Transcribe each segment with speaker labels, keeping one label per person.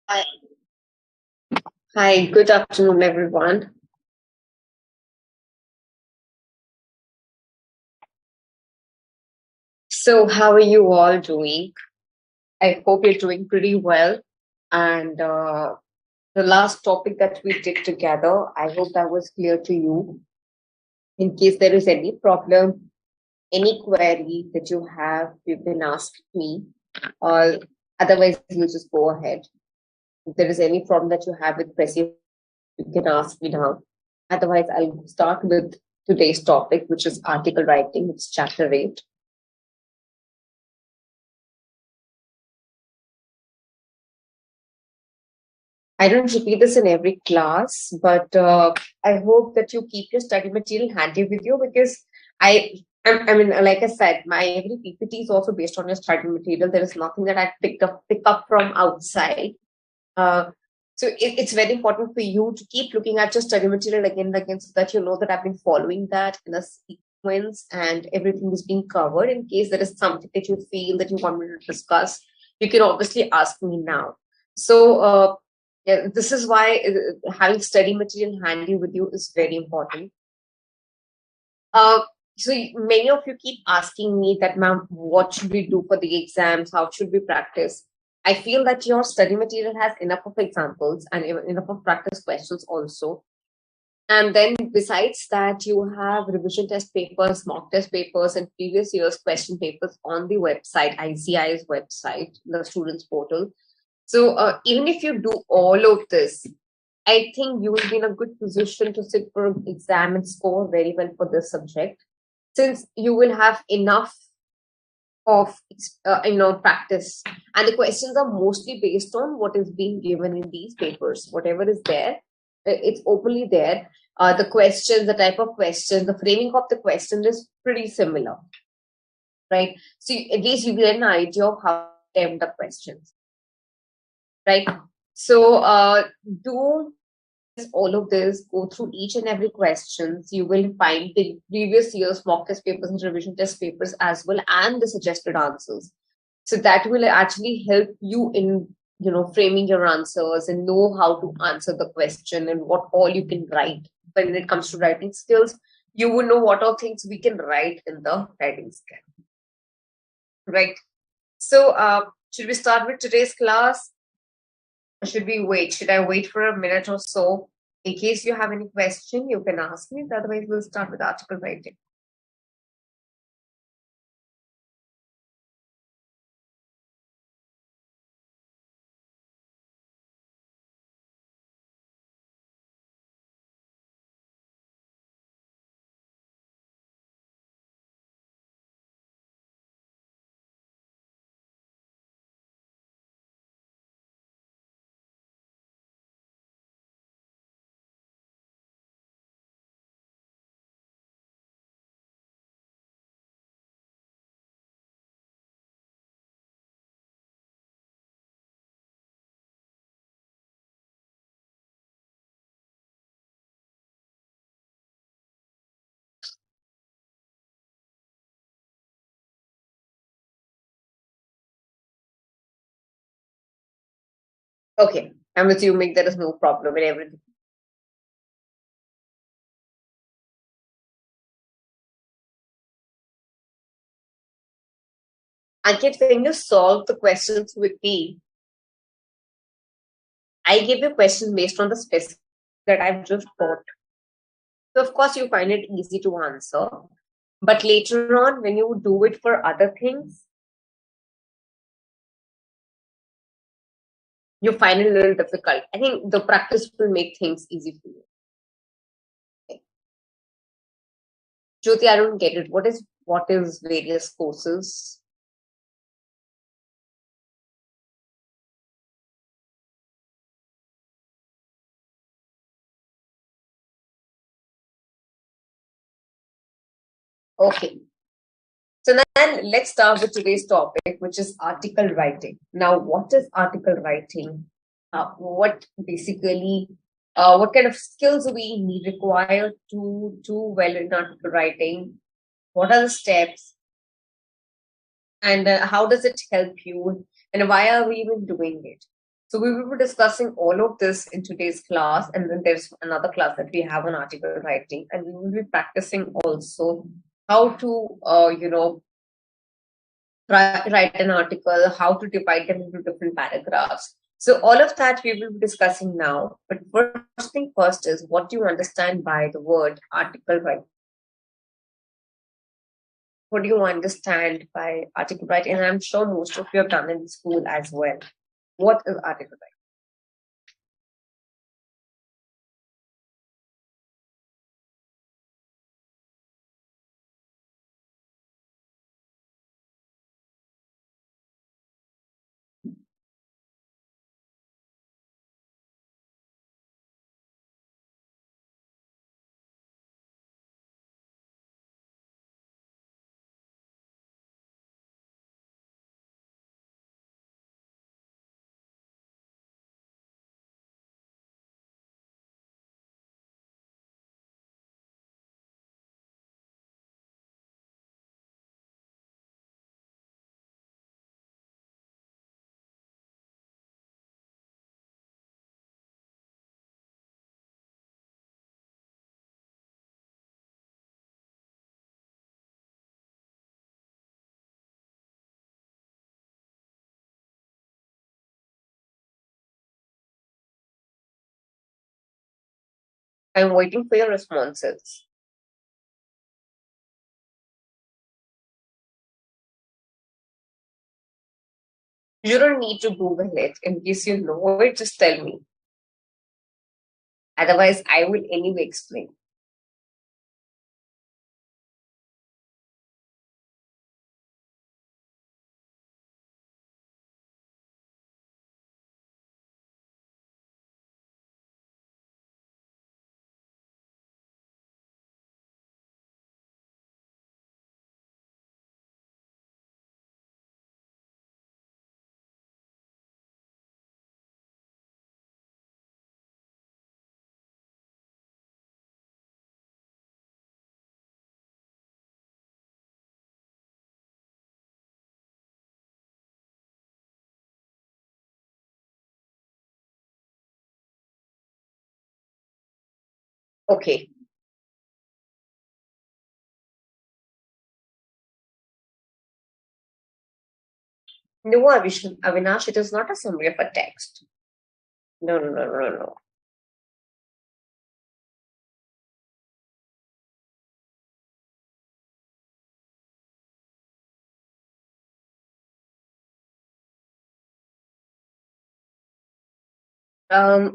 Speaker 1: Hi, Hi, good afternoon, everyone. So, how are you all doing? I hope you're doing pretty well. And the last topic that we did together, I hope that was clear to you. In case there is any problem, any query that you have, you can ask me, or otherwise, we'll just go ahead. If there is any problem that you have with Presi, you can ask me now. Otherwise, I'll start with today's topic, which is article writing. It's chapter 8. I don't repeat this in every class, but I hope that you keep your study material handy with you because I mean, like I said, my every PPT is also based on your study material. There is nothing that I pick up from outside. Uh, so it's very important for you to keep looking at your study material again and again so that you know that I've been following that in a sequence and everything is being covered. In case there is something that you feel that you want me to discuss, you can obviously ask me now. So yeah, this is why having study material handy with you is very important. Uh, so many of you keep asking me that, ma'am, what should we do for the exams? How should we practice? I feel that your study material has enough of examples and enough of practice questions also. And then besides that, you have revision test papers, mock test papers, and previous year's question papers on the website, ICI's website, the students portal. So even if you do all of this, I think you will be in a good position to sit for an exam and score very well for this subject, since you will have enough of practice, and the questions are mostly based on what is being given in these papers. Whatever is there, it's openly there. The questions, the type of question, the framing of the question is pretty similar, right? So at least you get an idea of how to attempt the questions, right? So do all of this, go through each and every questions. You will find the previous year's mock test papers and revision test papers as well, and the suggested answers. So that will actually help you in framing your answers and know how to answer the question and what all you can write. When it comes to writing skills, you will know what all things we can write in the writing skill, right? So should we start with today's class? Or should we wait? Should I wait for a minute or so? In case you have any question, you can ask me. Otherwise, we'll start with article writing. Okay, I'm assuming there is no problem in everything. Ankit, when you solve the questions with me, I give you questions based on the specific that I've just got. So of course you find it easy to answer. But later on, when you do it for other things, you find it a little difficult. I think the practice will make things easy for you. Okay. Jyoti, I don't get it. What is various courses? Okay. So then let's start with today's topic, which is article writing. Now, what is article writing? What basically, what kind of skills we need required to do well in article writing? What are the steps? And how does it help you? And why are we even doing it? So we will be discussing all of this in today's class, and then there's another class that we have on article writing, and we will be practicing also how to, write an article, how to divide them into different paragraphs. So all of that we will be discussing now. But first thing first is, what do you understand by the word article writing? What do you understand by article writing? And I'm sure most of you have done in school as well. What is article writing? I'm waiting for your responses. You don't need to Google it. In case you know it, just tell me. Otherwise, I will anyway explain. Okay. No, Avinash, it is not a summary of a text. No, no, no, no, no.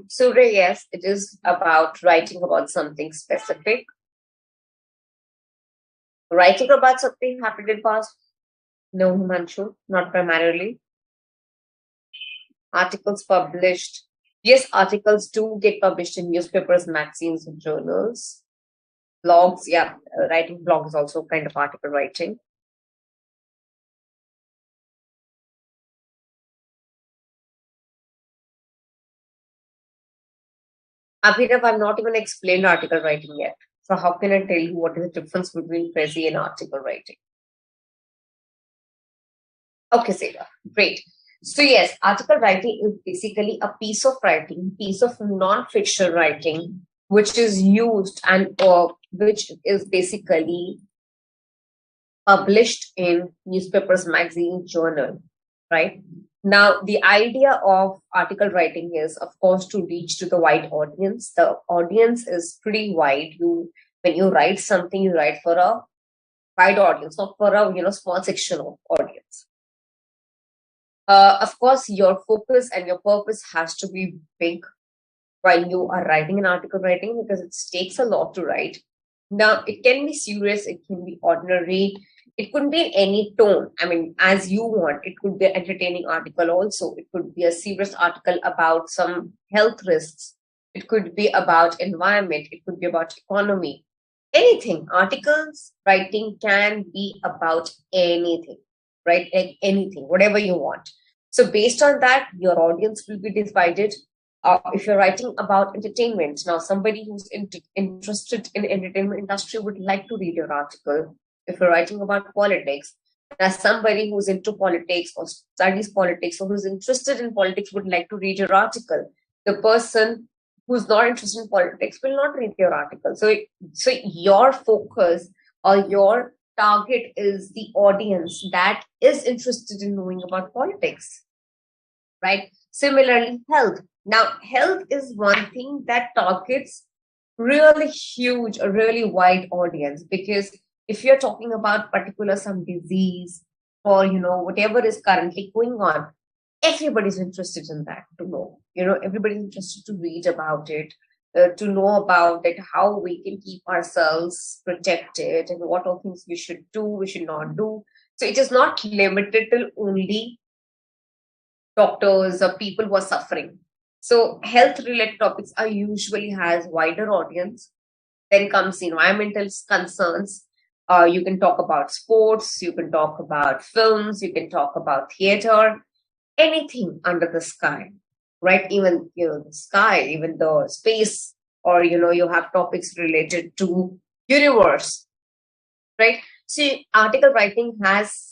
Speaker 1: Surya, yes, it is about writing about something specific. Writing about something happened in past. No, Himanshu, not primarily. Articles published. Yes, articles do get published in newspapers, magazines, and journals. Blogs, yeah, writing blog is also kind of article writing. Abhinav, I've not even explained article writing yet. So how can I tell you what is the difference between prezi and article writing? Okay, Seva, great. So yes, article writing is basically a piece of writing, piece of non-fiction writing, which is used and which is basically published in newspapers, magazines, journal, right? Now, the idea of article writing is, of course, to reach to the wide audience. The audience is pretty wide. When you write something, you write for a wide audience, not for a small section of audience. Of course, your focus and your purpose has to be big while you are writing an article writing, because it takes a lot to write. Now, it can be serious, it can be ordinary, it could be in any tone. I mean, as you want. It could be an entertaining article also. It could be a serious article about some health risks. It could be about environment. It could be about economy. Anything. Articles writing can be about anything, right? Like anything, whatever you want. So based on that, your audience will be divided. If you're writing about entertainment, now somebody who's interested in entertainment industry would like to read your article. If you're writing about politics, As somebody who's into politics or studies politics or who's interested in politics would like to read your article. The person who's not interested in politics will not read your article. So your focus or your target is the audience that is interested in knowing about politics, right? Similarly, health. Now, health is one thing that targets really huge, a really wide audience, because if you're talking about particular some disease or whatever is currently going on, everybody's interested in that to know. Everybody's interested to read about it, to know about it, how we can keep ourselves protected, and what are things we should do, we should not do. So it is not limited to only doctors or people who are suffering. So health related topics are usually has wider audience. Then comes environmental concerns. You can talk about sports, you can talk about films, you can talk about theater, anything under the sky, right? Even the sky, even the space, or you have topics related to universe, right? See, article writing has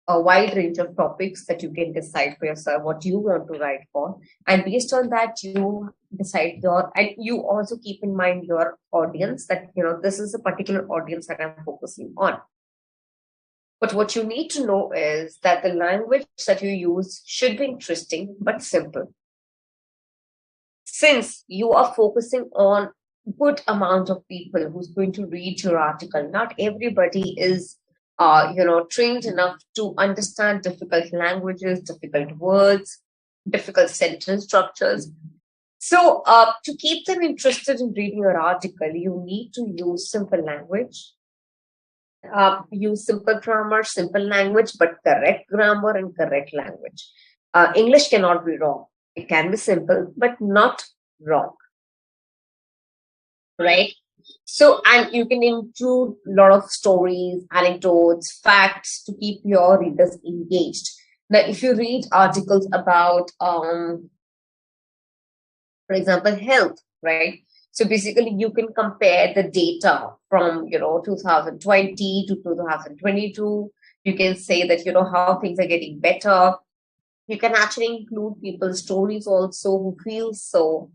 Speaker 1: a wide range of topics that you can decide for yourself what you want to write for. And based on that, you decide and you also keep in mind your audience that, this is a particular audience that I'm focusing on. But what you need to know is that the language that you use should be interesting but simple. Since you are focusing on good amount of people who's going to read your article, not everybody is trained enough to understand difficult languages, difficult words, difficult sentence structures. So to keep them interested in reading your article, you need to use simple language, use simple grammar, simple language, but correct grammar and correct language. English cannot be wrong. It can be simple, but not wrong, right? So, and you can include a lot of stories, anecdotes, facts to keep your readers engaged. Now, if you read articles about, for example, health, right? So basically, you can compare the data from 2020 to 2022. You can say that how things are getting better. You can actually include people's stories also who feel so.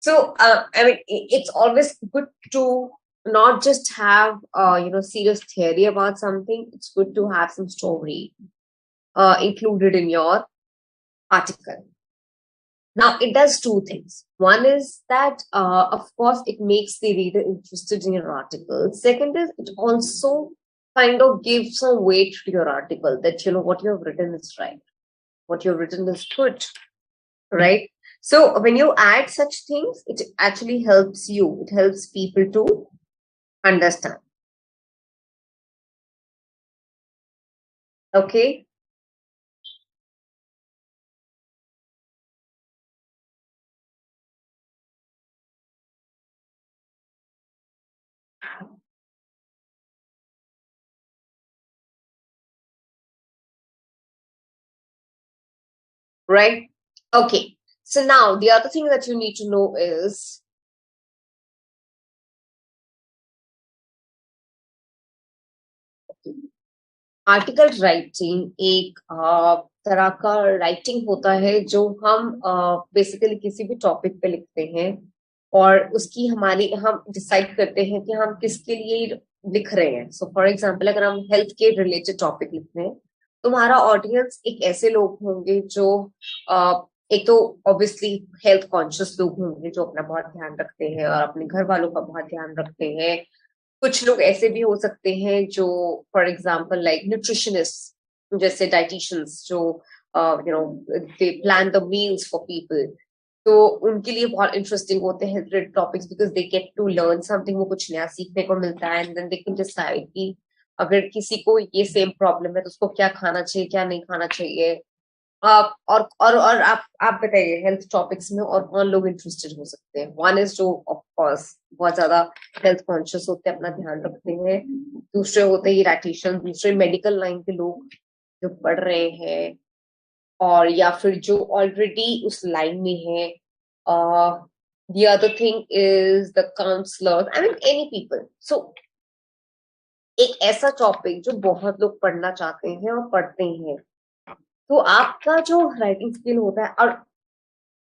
Speaker 1: So, I mean, it's always good to not just have, serious theory about something. It's good to have some story included in your article. Now, it does two things. One is that, of course, it makes the reader interested in your article. Second is it also kind of gives some weight to your article that, what you have written is right. What you've written is good, right? So when you add such things, it actually helps you. It helps people to understand. Okay. Right. Okay. So now the other thing that you need to know is article writing एक तरह का writing होता है जो हम basically किसी भी topic पे लिखते हैं और उसकी हम डिसाइड करते हैं कि हम किसके लिए लिख रहे हैं. सो फॉर एग्जांपल अगर हम हेल्थ के रिलेटेड टॉपिक लिख रहे हैं तो हमारा ऑडियंस एक ऐसे लोग होंगे जो एक तो ऑब्वियसली हेल्थ कॉन्शियस लोग होंगे जो अपना बहुत ध्यान रखते हैं और अपने घर वालों का बहुत ध्यान रखते हैं. कुछ लोग ऐसे भी हो सकते हैं जो फॉर एग्जांपल लाइक न्यूट्रिशनिस्ट जैसे डाइटिशियंस जो they plan the meals for people, तो उनके लिए बहुत इंटरेस्टिंग होते हैं health related topics because they get to learn something, वो कुछ नया सीखने को मिलता है and then they can decide कि अगर किसी को ये सेम प्रॉब्लम है तो उसको क्या खाना चाहिए क्या नहीं खाना चाहिए. और आप बताइए हेल्थ टॉपिक्स में और कौन लोग इंटरेस्टेड हो सकते हैं. वन इज जो ऑफ कोर्स बहुत ज्यादा हेल्थ कॉन्शियस होते हैं, अपना ध्यान रखते हैं. दूसरे होते हैं डाइटिशियन, दूसरे मेडिकल लाइन के लोग जो पढ़ रहे हैं और या फिर जो ऑलरेडी उस लाइन में है. The other thing is the counselors. I mean, any people. So एक ऐसा टॉपिक जो बहुत लोग पढ़ना चाहते हैं और पढ़ते हैं। तो आपका जो राइटिंग स्किल होता है और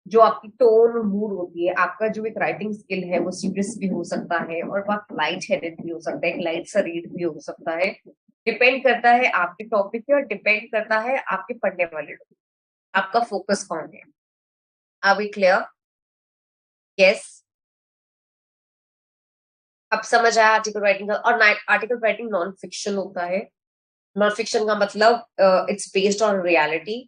Speaker 1: जो आपकी टोन और मूड होती है, आपका जो एक राइटिंग स्किल है वो सीरियस भी हो सकता है और बहुत लाइट हेडेड भी हो सकता है, एक लाइट सा रीड भी हो सकता है। डिपेंड करता है आपके टॉपिक पे और डिपेंड करता है आपके पढ़ने वाले लोग, आपका फोकस कौन है। Are we clear? यस। अब समझ आया आर्टिकल राइटिंग का। और आर्टिकल राइटिंग नॉन फिक्शन होता है। नॉन फिक्शन का मतलब it's based on reality.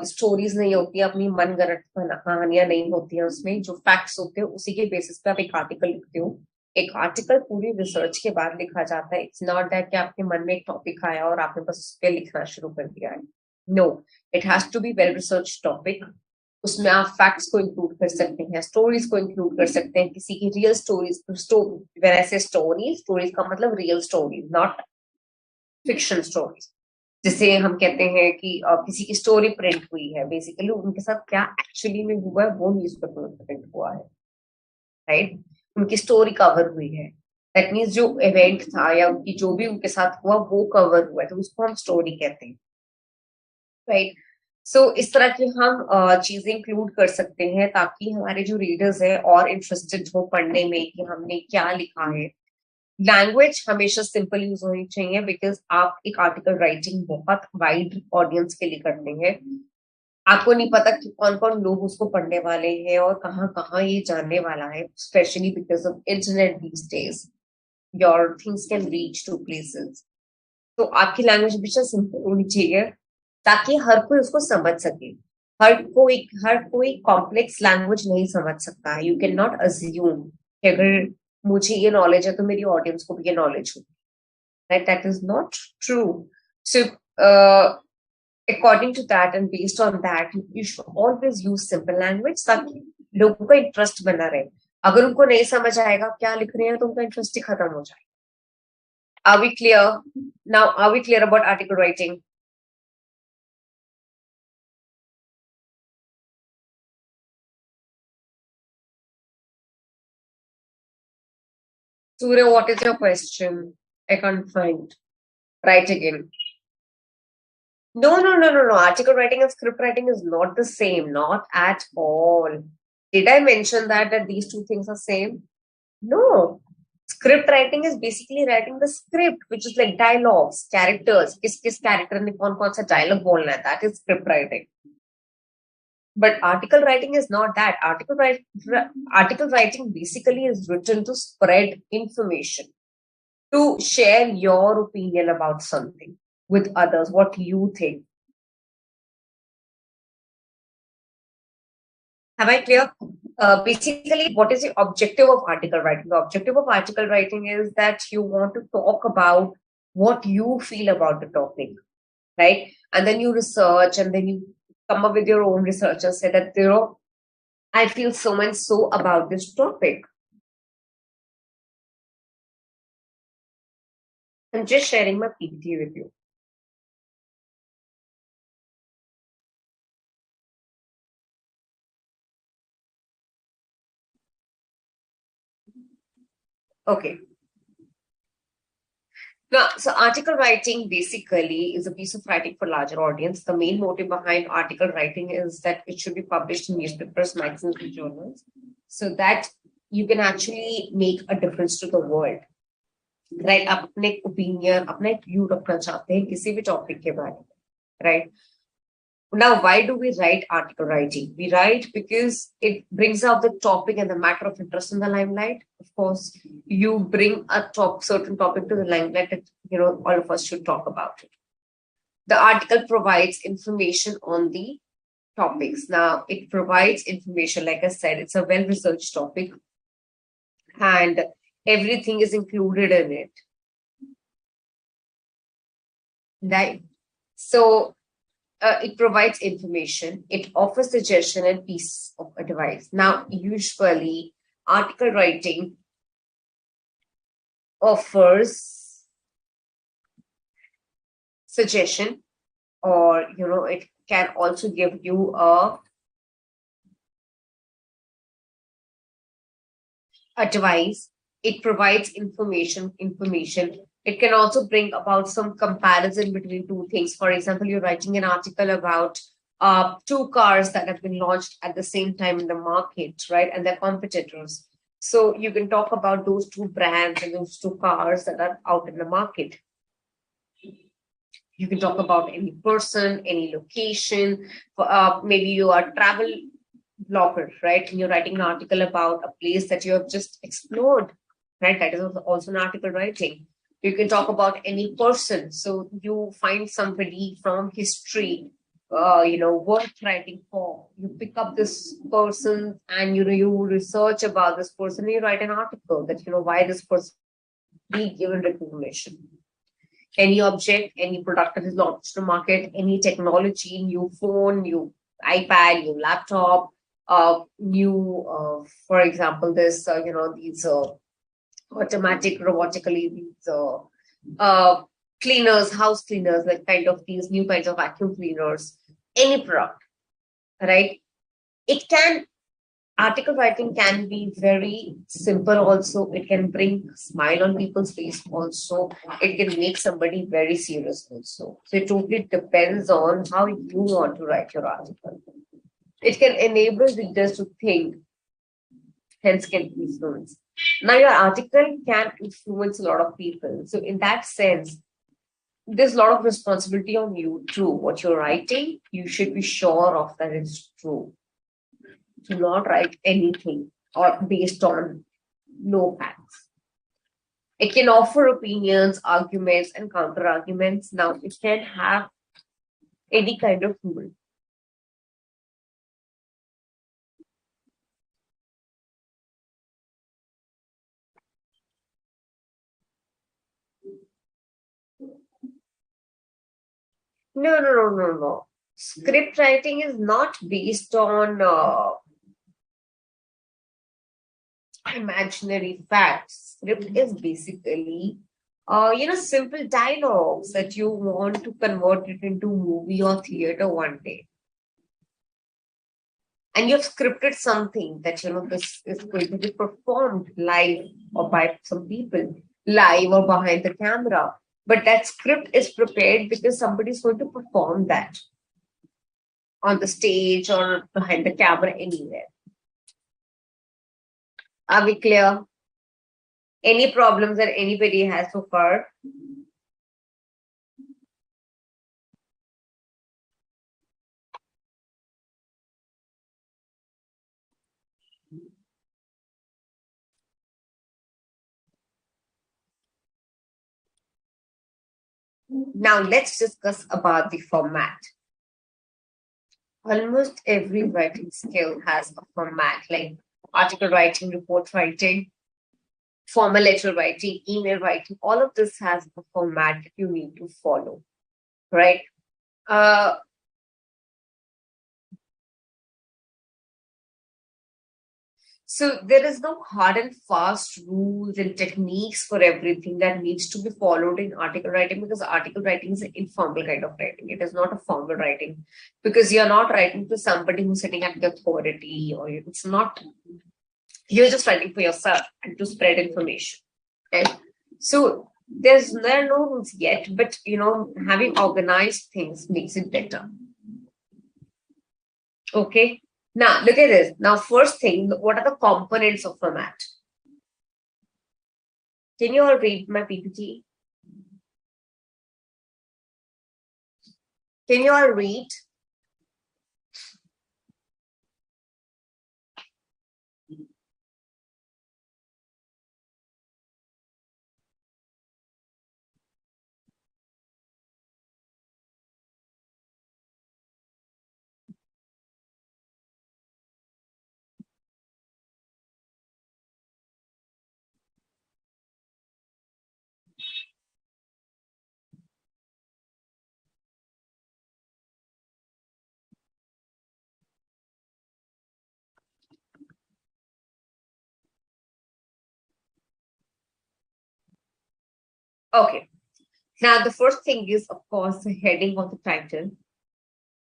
Speaker 1: Stories नहीं होती, अपनी मनगढ़ंत कहानियां नहीं होती हैं उसमें। जो फैक्ट्स होते हैं उसी के बेसिस पे आप एक आर्टिकल लिखते हो। एक आर्टिकल पूरी रिसर्च के बाद लिखा जाता है। इट्स नॉट दैट कि आपके मन में एक टॉपिक आया और आपने बस उस पर लिखना शुरू कर दिया है। No, it has to be well research topic. उसमें आप फैक्ट्स को इंक्लूड कर सकते हैं, स्टोरीज को इंक्लूड कर सकते हैं, किसी की रियल स्टोरीज। वैसे स्टोरीज स्टोरीज का मतलब real stories, not fiction stories. जिसे हम कहते हैं कि किसी की स्टोरी प्रिंट हुई है, बेसिकली उनके साथ क्या एक्चुअली में हुआ है वो न्यूज़पेपर में प्रिंट हुआ है, राइट। उनकी स्टोरी कवर हुई है। दैट मीन्स जो इवेंट था या उनकी जो भी उनके साथ हुआ वो कवर हुआ है, तो उसको हम स्टोरी कहते हैं, राइट। सो इस तरह की हम चीजें इंक्लूड कर सकते हैं ताकि हमारे जो रीडर्स हैं और इंटरेस्टेड हो पढ़ने में कि हमने क्या लिखा है। लैंग्वेज हमेशा सिंपल यूज होनी चाहिए, बिकॉज आप एक आर्टिकल राइटिंग बहुत वाइड ऑडियंस के लिए करते हैं। आपको नहीं पता कि कौन कौन लोग उसको पढ़ने वाले हैं और कहाँ कहाँ ये जानने वाला है, specially because of internet these days. Your things can reach to places. तो आपकी लैंग्वेज हमेशा सिंपल होनी चाहिए ताकि हर कोई उसको समझ सके। हर कोई कॉम्प्लेक्स लैंग्वेज नहीं समझ सकता है। यू कैन नॉट अज्यूम कि अगर मुझे ये नॉलेज है तो मेरी ऑडियंस को भी ये नॉलेज हो, right? That is not true. So, according to that and based on that, you should always use simple language ताकि लोगों का इंटरेस्ट बना रहे। अगर उनको नहीं समझ आएगा क्या लिख रहे हैं तो उनका इंटरेस्ट ही खत्म हो जाएगा। Are we clear? Now, are we clear about article writing? Surya, what is your question? I can't find. Write again. No, no, no, no, no. Article writing and script writing is not the same. Not at all. Did I mention that these two things are same? No. Script writing is basically writing the script, which is like dialogues, characters. किस character ने कौन सा dialogue बोलना है, that is script writing. But article writing is not that. Article writing basically is written to spread information, to share your opinion about something with others, what you think. Have I clear? Basically, what is the objective of article writing? The objective of article writing is that you want to talk about what you feel about the topic, right? And then you research and then you come up with your own research and say that, I feel so and so about this topic. I'm just sharing my PPT with you. Okay. Now, so article writing basically is a piece of writing for larger audience. The main motive behind article writing is that it should be published in newspapers, magazines, and journals, so that you can actually make a difference to the world. Right? आप अपने opinion, अपना एक view रखना चाहते हैं किसी भी topic के बारे में, right? Now, why do we write article writing? We write because it brings out the topic and the matter of interest in the limelight. Of course, you bring a certain topic to the limelight that all of us should talk about it. The article provides information on the topics. Now, it provides information, like I said, it's a well-researched topic, and everything is included in it. Right? So it provides information, it offers suggestion and piece of advice. Now, usually, article writing offers suggestion, or it can also give you a advice. It provides information. It can also bring about some comparison between two things. For example, you're writing an article about two cars that have been launched at the same time in the market, right? And they're competitors. So you can talk about those two brands and those two cars that are out in the market. You can talk about any person, any location. Maybe you are a travel blogger, right? And you're writing an article about a place that you have just explored, right? That is also an article writing. You can talk about any person. So you find somebody from history, worth writing for. You pick up this person and you research about this person. You write an article that why this person be given recognition. Any object, any product that is launched to market, any technology, new phone, new iPad, new laptop, for example, this, these automatic, robotically, these cleaners, house cleaners, like kind of these new kinds of vacuum cleaners, any product, right? It can Article writing can be very simple also. It can bring smile on people's face also. It can make somebody very serious also. So it totally depends on how you want to write your article. It can enable readers to think, hence can influence. Now your article can influence a lot of people. So in that sense, there's a lot of responsibility on you too. What you're writing, you should be sure of that it's true. Do not write anything or based on no facts. It can offer opinions, arguments, and counter arguments. Now, it can have any kind of rule. No. Script writing is not based on imaginary facts. Script is basically, simple dialogues that you want to convert it into movie or theater one day. And you've scripted something that, this is going to be performed live or by some people, live or behind the camera. But that script is prepared because somebody is going to perform that on the stage or behind the camera anywhere. Are we clear? Any problems that anybody has so far? Now let's discuss about the format. Almost every writing skill has a format, like article writing, report writing, formal letter writing, email writing. All of this has a format that you need to follow, right? Uh, so there is no hard and fast rules and techniques for everything that needs to be followed in article writing, because article writing is an informal kind of writing. It is not a formal writing, because you're not writing to somebody who's sitting at the authority, or it's not, you're just writing for yourself and to spread information. Okay. So there are no rules yet, but having organized things makes it better. Okay. Now look at this. Now, first thing, what are the components of format? Can you all read my PPT? Can you all read? Okay. Now, the first thing is, of course, the heading of the title.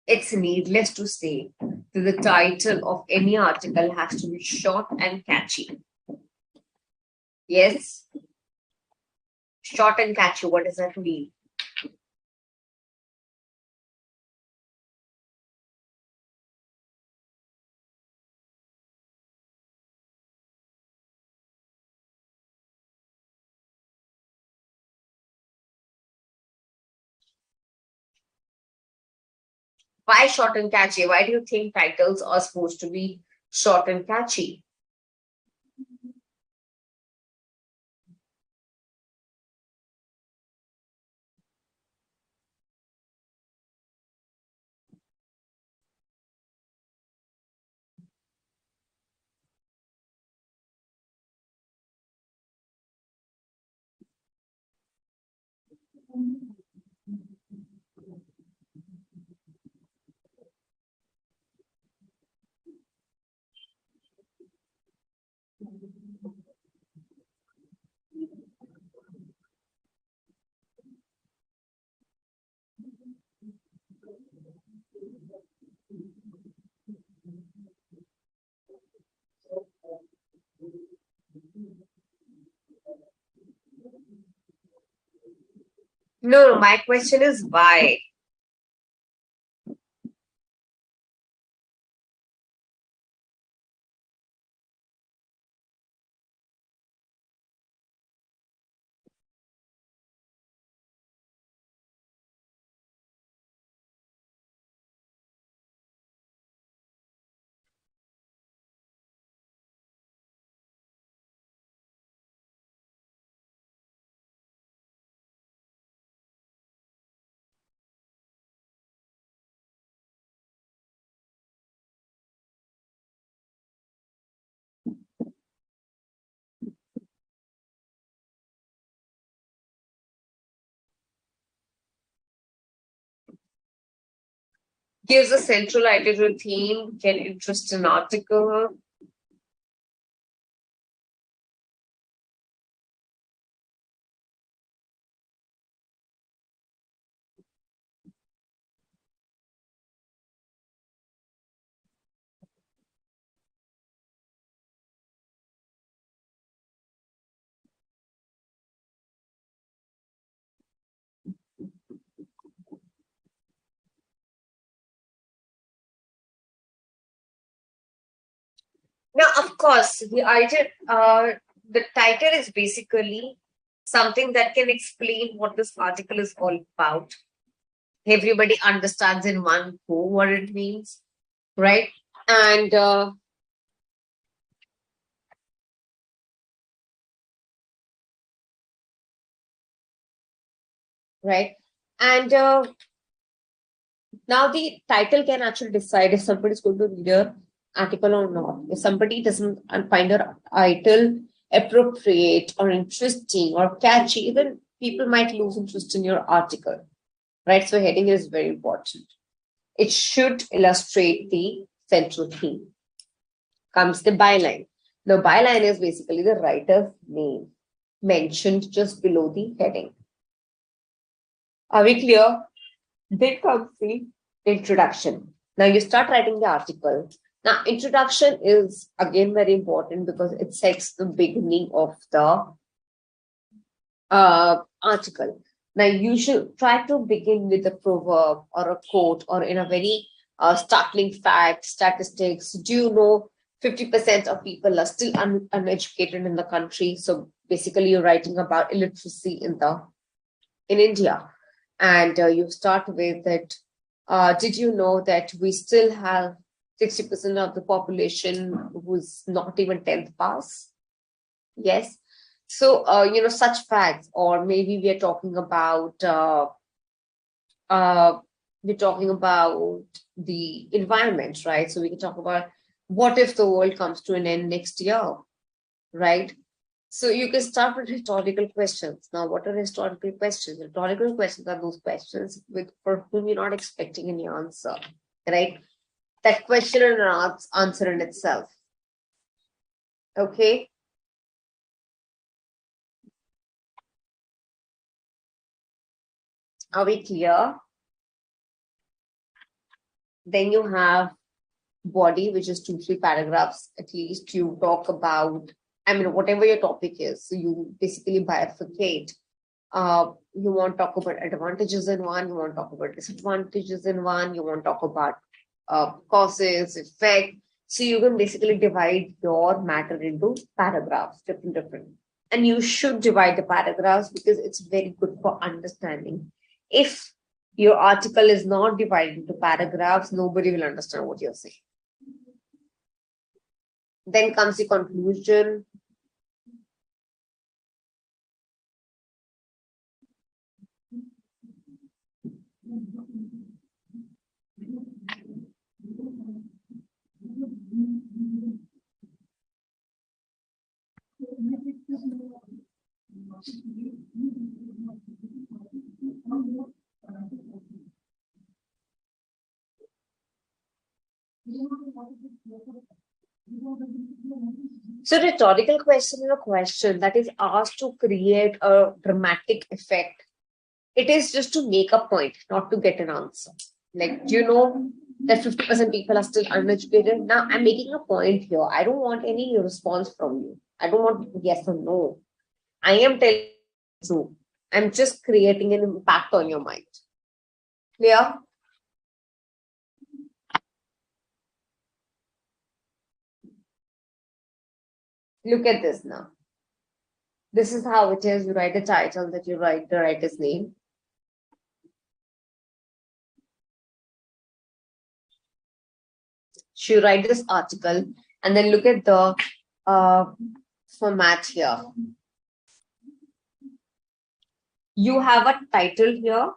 Speaker 1: It's needless to say that the title of any article has to be short and catchy. Yes, Short and catchy, what does that mean? Why short and catchy? Why do you think titles are supposed to be short and catchy? No, no, my question is why. Gives a central editorial theme, can interest an article. Now, of course, the title is basically something that can explain what this article is all about. Everybody understands in one go what it means, right? And right, and now the title can actually decide if somebody is going to read a article or not. If somebody doesn't find a title appropriate or interesting or catchy, then people might lose interest in your article, right? So heading is very important. It should illustrate the central theme. Comes the byline. The byline is basically the writer's name mentioned just below the heading. Are we clear? Then comes the introduction. Now you start writing the article. Now, introduction is again very important because it sets the beginning of the article. Now, you should try to begin with a proverb or a quote or in a very startling fact, statistics. Do you know 50% of people are still uneducated in the country? So basically, you're writing about illiteracy in India, and you start with that. Did you know that we still have 60% of the population who's not even 10th pass? Yes. So, such facts, or maybe uh, we're talking about the environment, right? So we can talk about what if the world comes to an end next year, right? So you can start with rhetorical questions. Now, what are rhetorical questions? Rhetorical questions are those questions for whom you're not expecting any answer, right? That question and an answer in itself. Okay. Are we clear? Then you have body, which is 2, 3 paragraphs. At least you talk about, I mean, whatever your topic is. So you basically bifurcate You want to talk about advantages in one, you want to talk about disadvantages in one, you want to talk about causes, effect. So you can basically divide your matter into paragraphs, different. And you should divide the paragraphs because it's very good for understanding. If your article is not divided into paragraphs, nobody will understand what you're saying. Then comes the conclusion. So, rhetorical question is a question that is asked to create a dramatic effect. It is just to make a point, not to get an answer. Like, do you know that 50% people are still uneducated? Now, I'm making a point here. I don't want any response from you. I don't want yes or no. I am telling you the truth. I'm just creating an impact on your mind. Clear? Look at this now. This is how it is. You write a title, that you write the writer's name. So you write this article and then look at the uh, format here. You have a title here.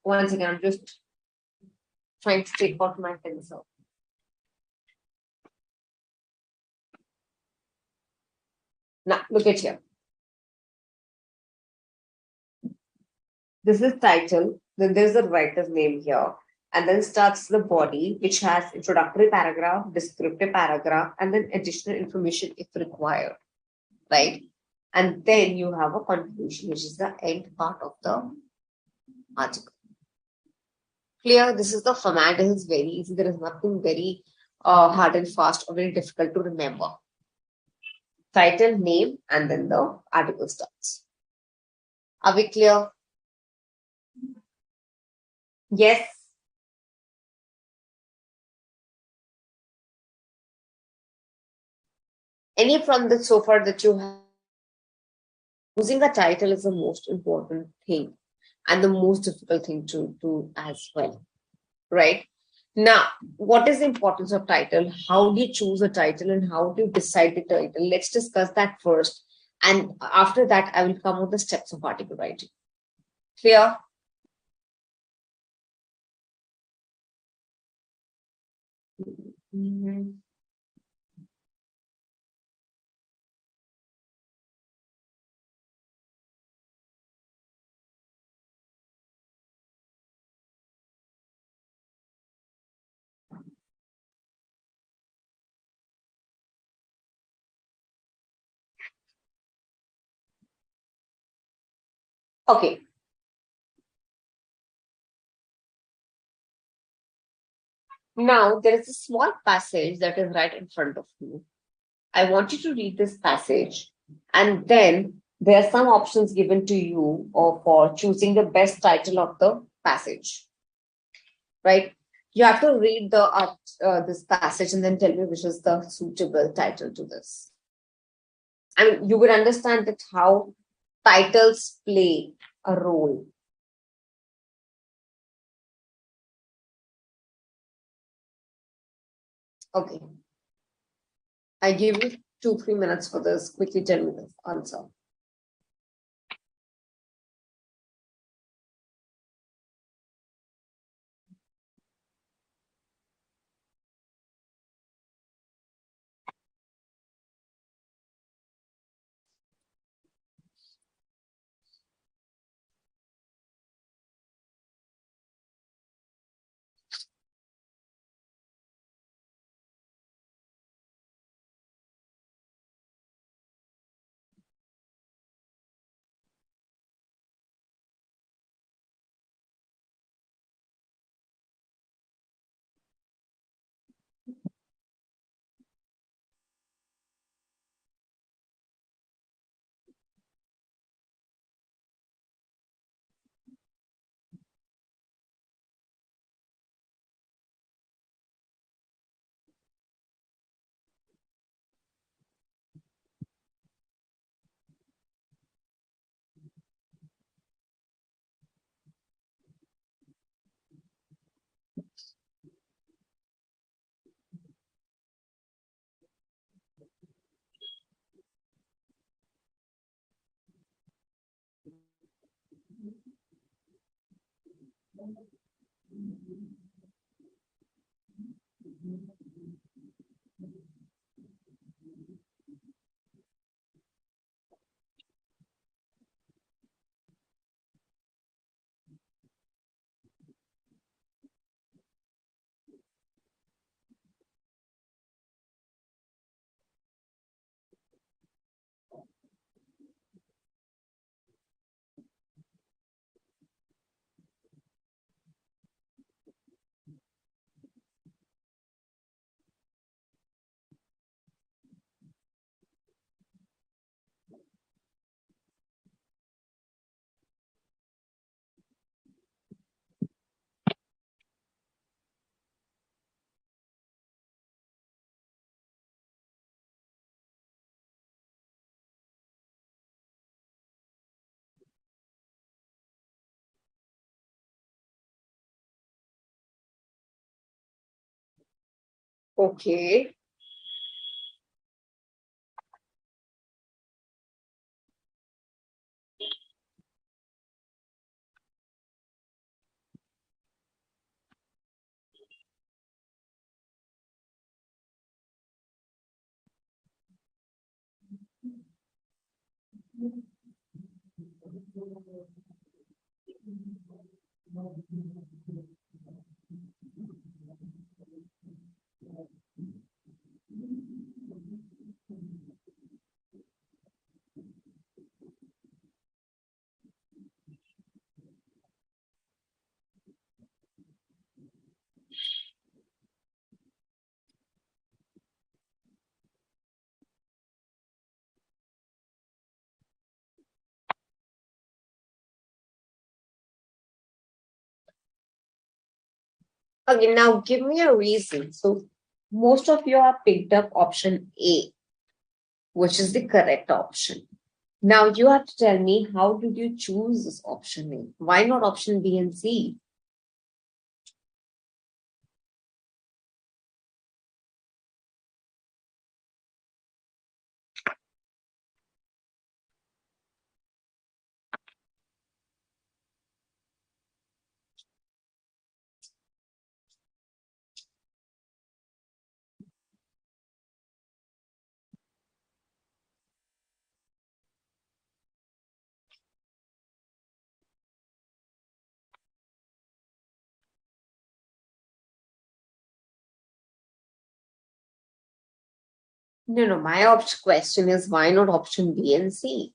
Speaker 1: Once again, I'm just trying to take out my pencil. Now, look at here. This is title, then there's the writer's name here, and then starts the body, which has introductory paragraph, descriptive paragraph, and then additional information if required, right? And then you have a conclusion, which is the end part of the article. Clear? This is the format. This is very easy. There is nothing very hard and fast or very difficult to remember. Title, name, and then the article starts. Are we clear? Yes. Any from the so far that you have, using a title is the most important thing and the most difficult thing to do as well, right? Now, what is the importance of title? How do you choose a title and how do you decide the title? Let's discuss that first. And after that, I will come with the steps of article writing. Clear? Mhm. Okay. Now, there is a small passage that is right in front of you. I want you to read this passage, and then there are some options given to you or for choosing the best title of the passage, right? You have to read the this passage and then tell me which is the suitable title to this. I mean, you would understand that how titles play a role. Okay, I give you 2-3 minutes for this. Quickly tell me the answer. Okay. Okay, now give me a reason. So most of you have picked up option A, which is the correct option. Now you have to tell me, how did you choose this option A? Why not option B and C? No, no, my question is, why not option B and C?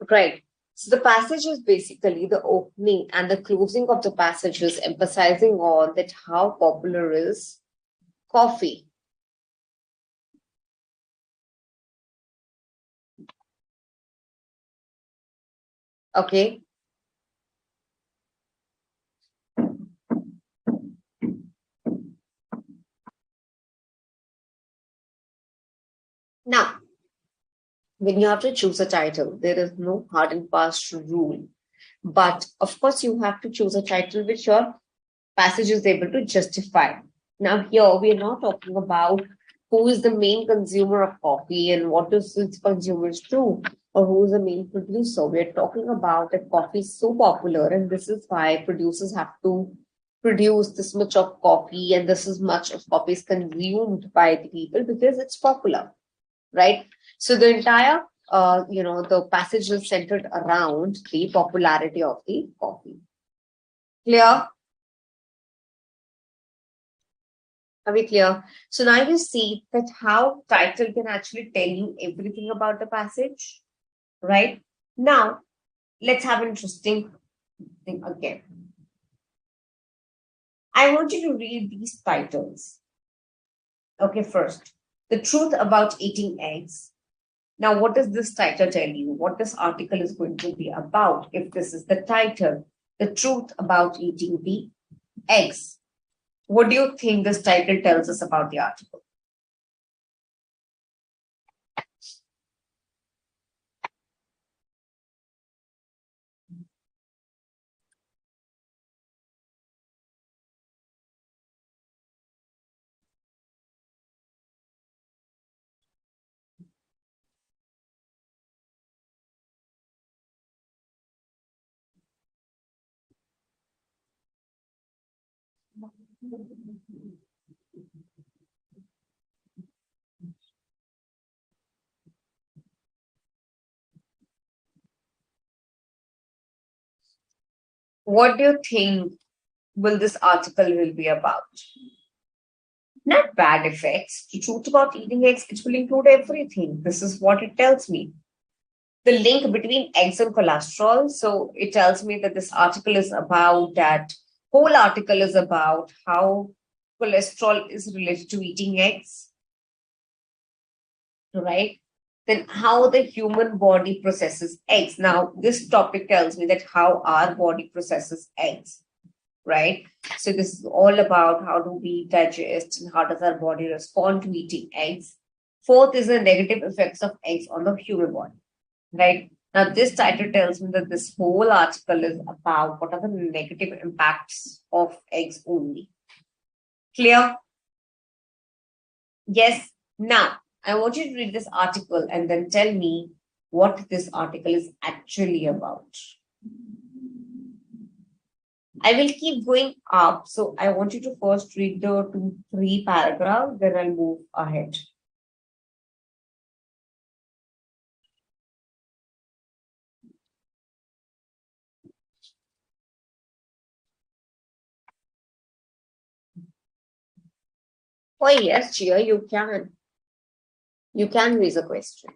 Speaker 1: Right. So the passage is basically the opening and the closing of the passages emphasizing on that how popular is coffee. Okay. Now, when you have to choose a title, there is no hard and fast rule. But of course, you have to choose a title which your passage is able to justify. Now, here we are not talking about who is the main consumer of coffee and what does its consumers do, or who is the main producer. We are talking about that coffee is so popular, and this is why producers have to produce this much of coffee, and this is much of coffee is consumed by the people because it's popular, right? So the entire, the passage is centered around the popularity of the coffee. Clear? Are we clear? So now you see that how title can actually tell you everything about the passage, right? Now, let's have an interesting thing again. I want you to read these titles. Okay, first, The Truth About Eating Eggs. Now, what does this title tell you? What this article is going to be about if this is the title? The Truth About Eating the Eggs. What do you think this title tells us about the article? What do you think will this article will be about? Not bad effects. The truth about eating eggs, it will include everything. This is what it tells me. The link between eggs and cholesterol. So it tells me that this article is about that. Whole article is about how cholesterol is related to eating eggs, right? Then how the human body processes eggs. Now, this topic tells me that how our body processes eggs, right? So this is all about how do we digest and how does our body respond to eating eggs. Fourth is the negative effects of eggs on the human body, right? Now, this title tells me that this whole article is about what are the negative impacts of eggs only. Clear? Yes. Now, I want you to read this article and then tell me what this article is actually about. I will keep going up. So I want you to first read the 2, 3 paragraphs, then I'll move ahead. Oh, yes, Chia, you can. You can raise a question.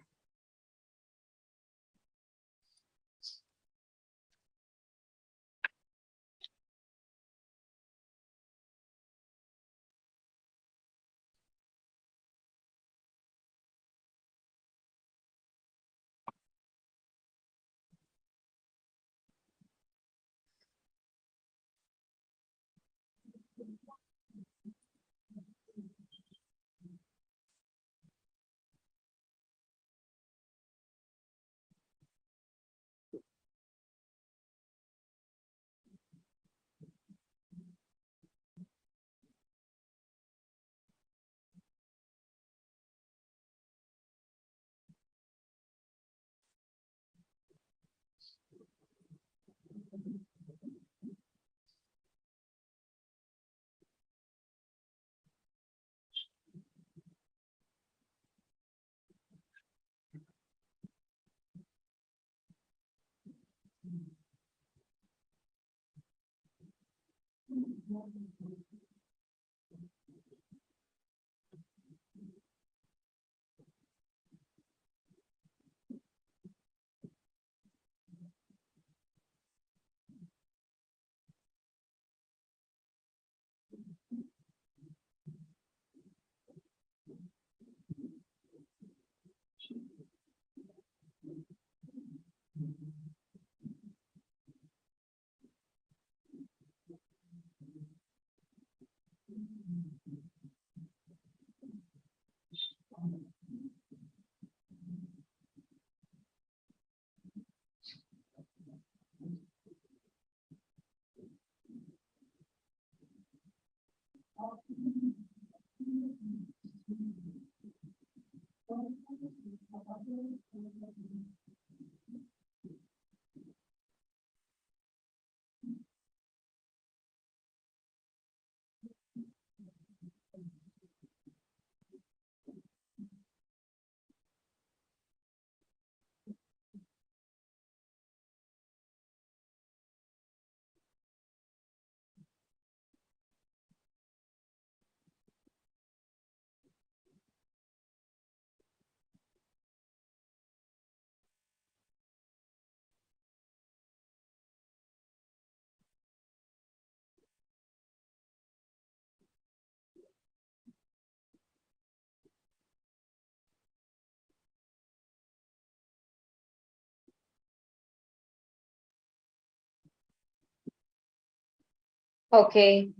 Speaker 1: Okay,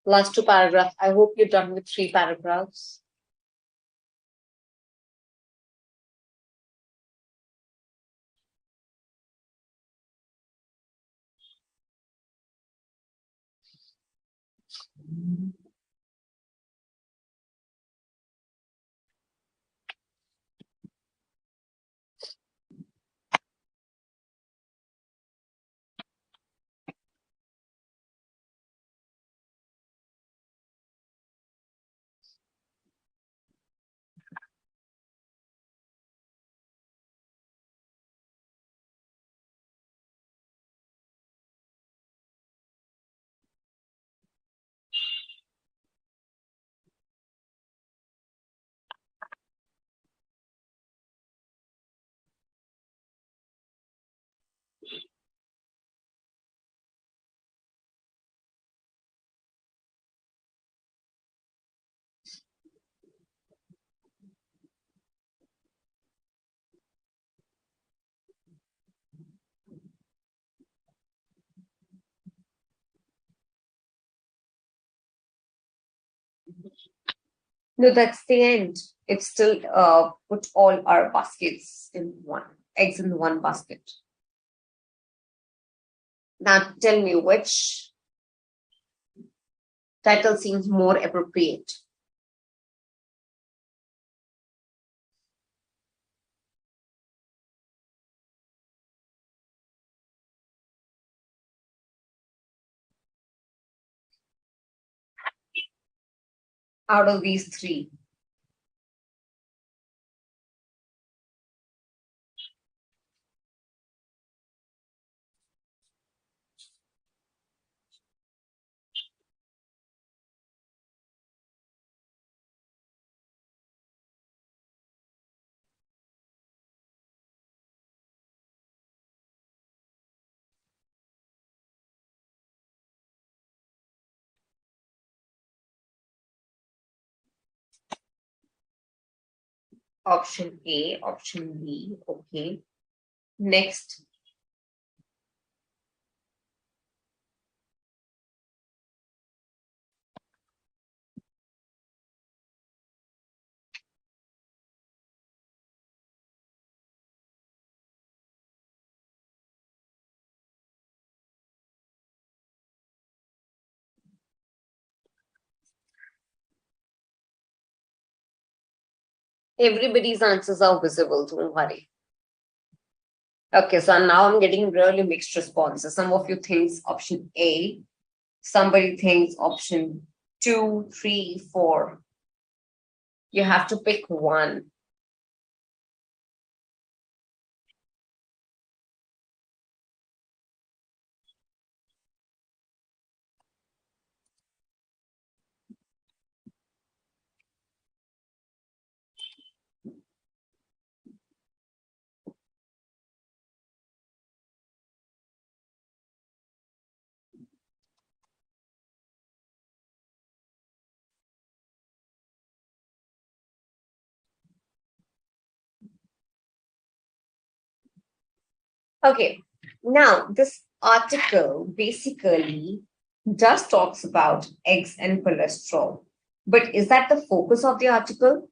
Speaker 1: last two paragraphs. I hope you're done with three paragraphs. No, that's the end. It's still put all our baskets in one, eggs in one basket. Now tell me which title seems more appropriate. Out of these three. Option A, option B. Okay. Next. Everybody's answers are visible, don't worry. Okay, so now I'm getting really mixed responses. Some of you think option A, somebody thinks option 2, 3, 4. You have to pick one. Okay, now this article basically just talks about eggs and cholesterol. But is that the focus of the article?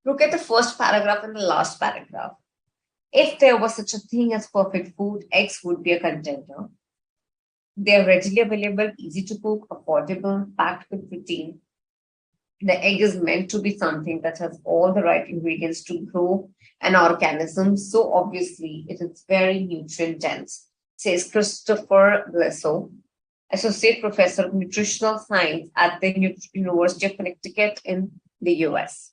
Speaker 1: Look at the first paragraph and the last paragraph. If there was such a thing as perfect food, eggs would be a contender. They are readily available, easy to cook, affordable, packed with protein. The egg is meant to be something that has all the right ingredients to grow an organism. So obviously, it is very nutrient dense, says Christopher Blesso, Associate Professor of Nutritional Science at the University of Connecticut in the US.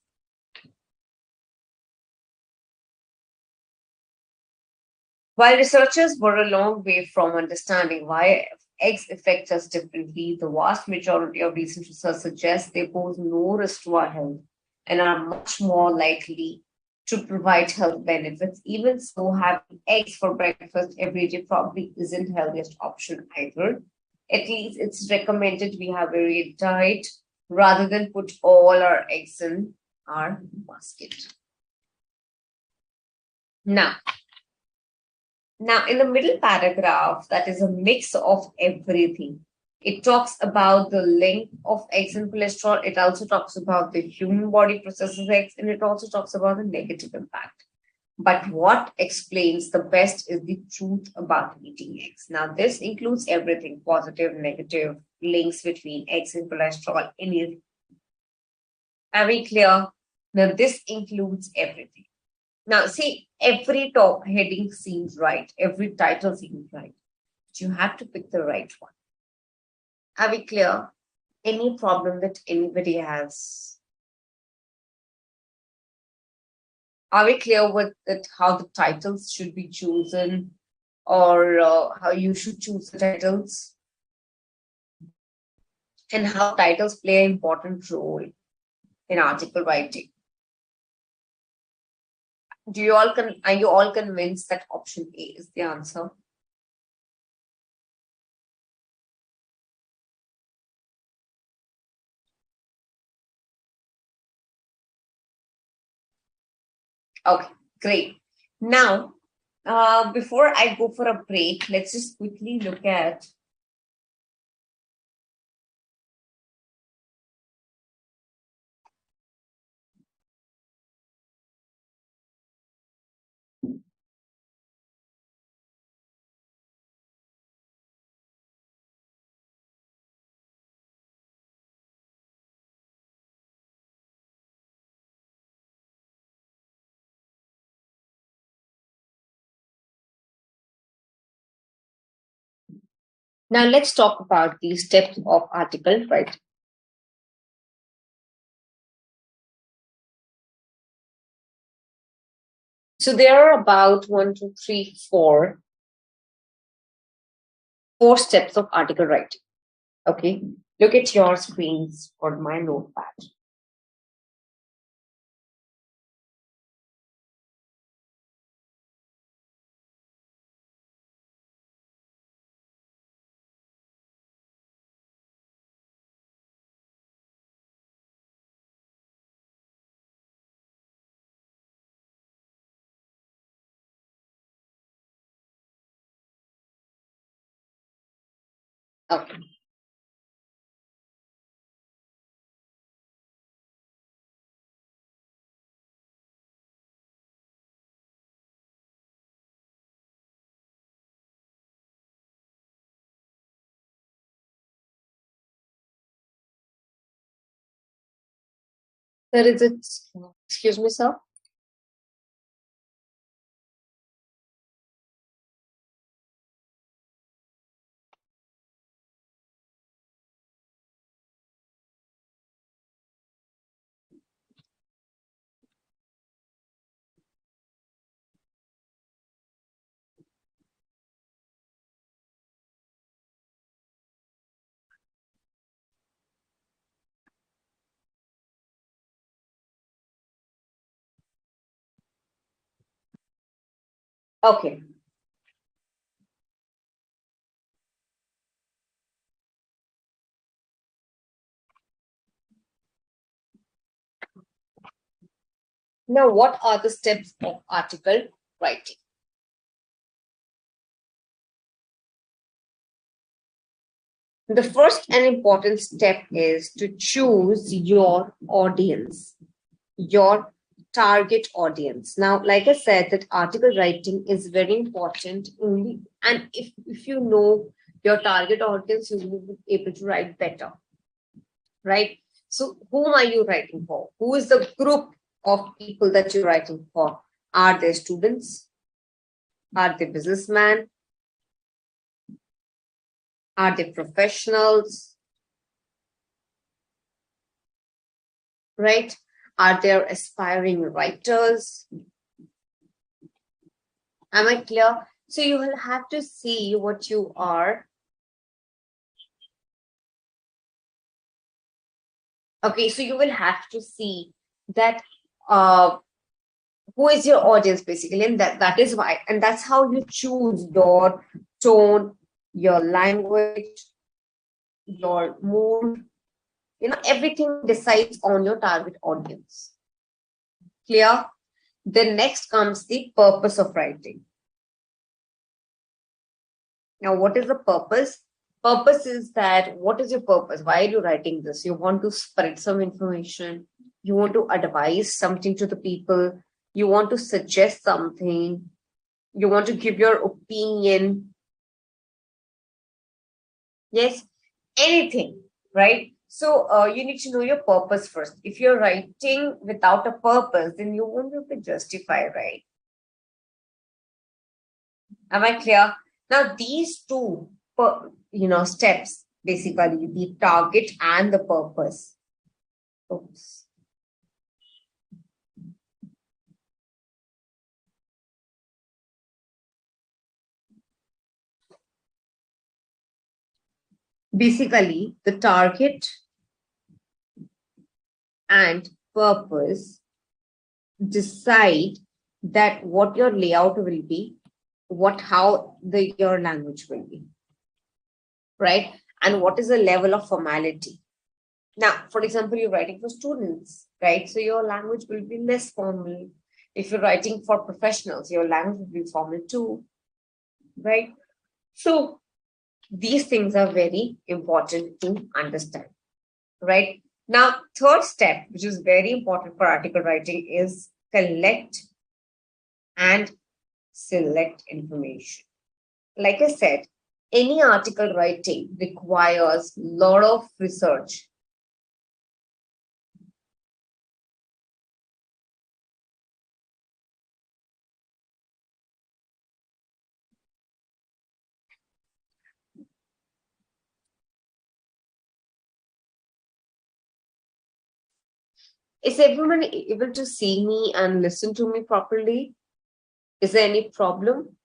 Speaker 1: While researchers were a long way from understanding why eggs affect us differently, the vast majority of recent research suggests they pose no risk to our health and are much more likely to provide health benefits. Even so, having eggs for breakfast every day probably isn't healthiest option either. At least it's recommended we have a varied diet rather than put all our eggs in our basket. Now, Now, in the middle paragraph, that is a mix of everything. It talks about the length of eggs and cholesterol. It also talks about the human body processes eggs, and it also talks about the negative impact. But what explains the best is the truth about eating eggs. Now, this includes everything positive, negative, links between eggs and cholesterol. Are we clear? Now, this includes everything. Now, see, every top heading seems right, every title seems right. But you have to pick the right one. Are we clear? Any problem that anybody has? Are we clear with that how the titles should be chosen or how you should choose the titles and how titles play an important role in article writing? Are you all convinced that option A is the answer? Okay, great. Now, before I go for a break, let's just quickly look at now let's talk about the steps of article writing. So there are about four steps of article writing. Okay, look at your screens or my notepad. Okay. There is it. Excuse me, sir. Okay. Now, what are the steps of article writing? The first and important step is to choose your audience, your target audience. Now, like I said, that article writing is very important only, and if you know your target audience, you will be able to write better, right? So, whom are you writing for? Who is the group of people that you're writing for? Are they students? Are they businessmen? Are they professionals? Right? Are there aspiring writers? Am I clear? So you will have to see what you are. Okay, so you will have to see that who is your audience basically, and that is why, and that's how you choose your tone, your language, your mood. Everything decides on your target audience. Clear? Then next comes the purpose of writing. Now, what is the purpose? Purpose is that what is your purpose? Why are you writing this? You want to spread some information. You want to advise something to the people. You want to suggest something. You want to give your opinion. Yes, anything, right? So you need to know your purpose first. If you're writing without a purpose, then you won't be able to justify, right? Am I clear? Now, these two, steps, basically the target and the purpose. Oops. Basically, the target and purpose decide that what your layout will be, how your language will be, right? And what is the level of formality. Now, for example, you're writing for students, right? So your language will be less formal. If you're writing for professionals, your language will be formal too, right? So these things are very important to understand, right? Now, third step, which is very important for article writing, is collect and select information. Like I said, any article writing requires a lot of research. Is everyone able to see me and listen to me properly? Is there any problem?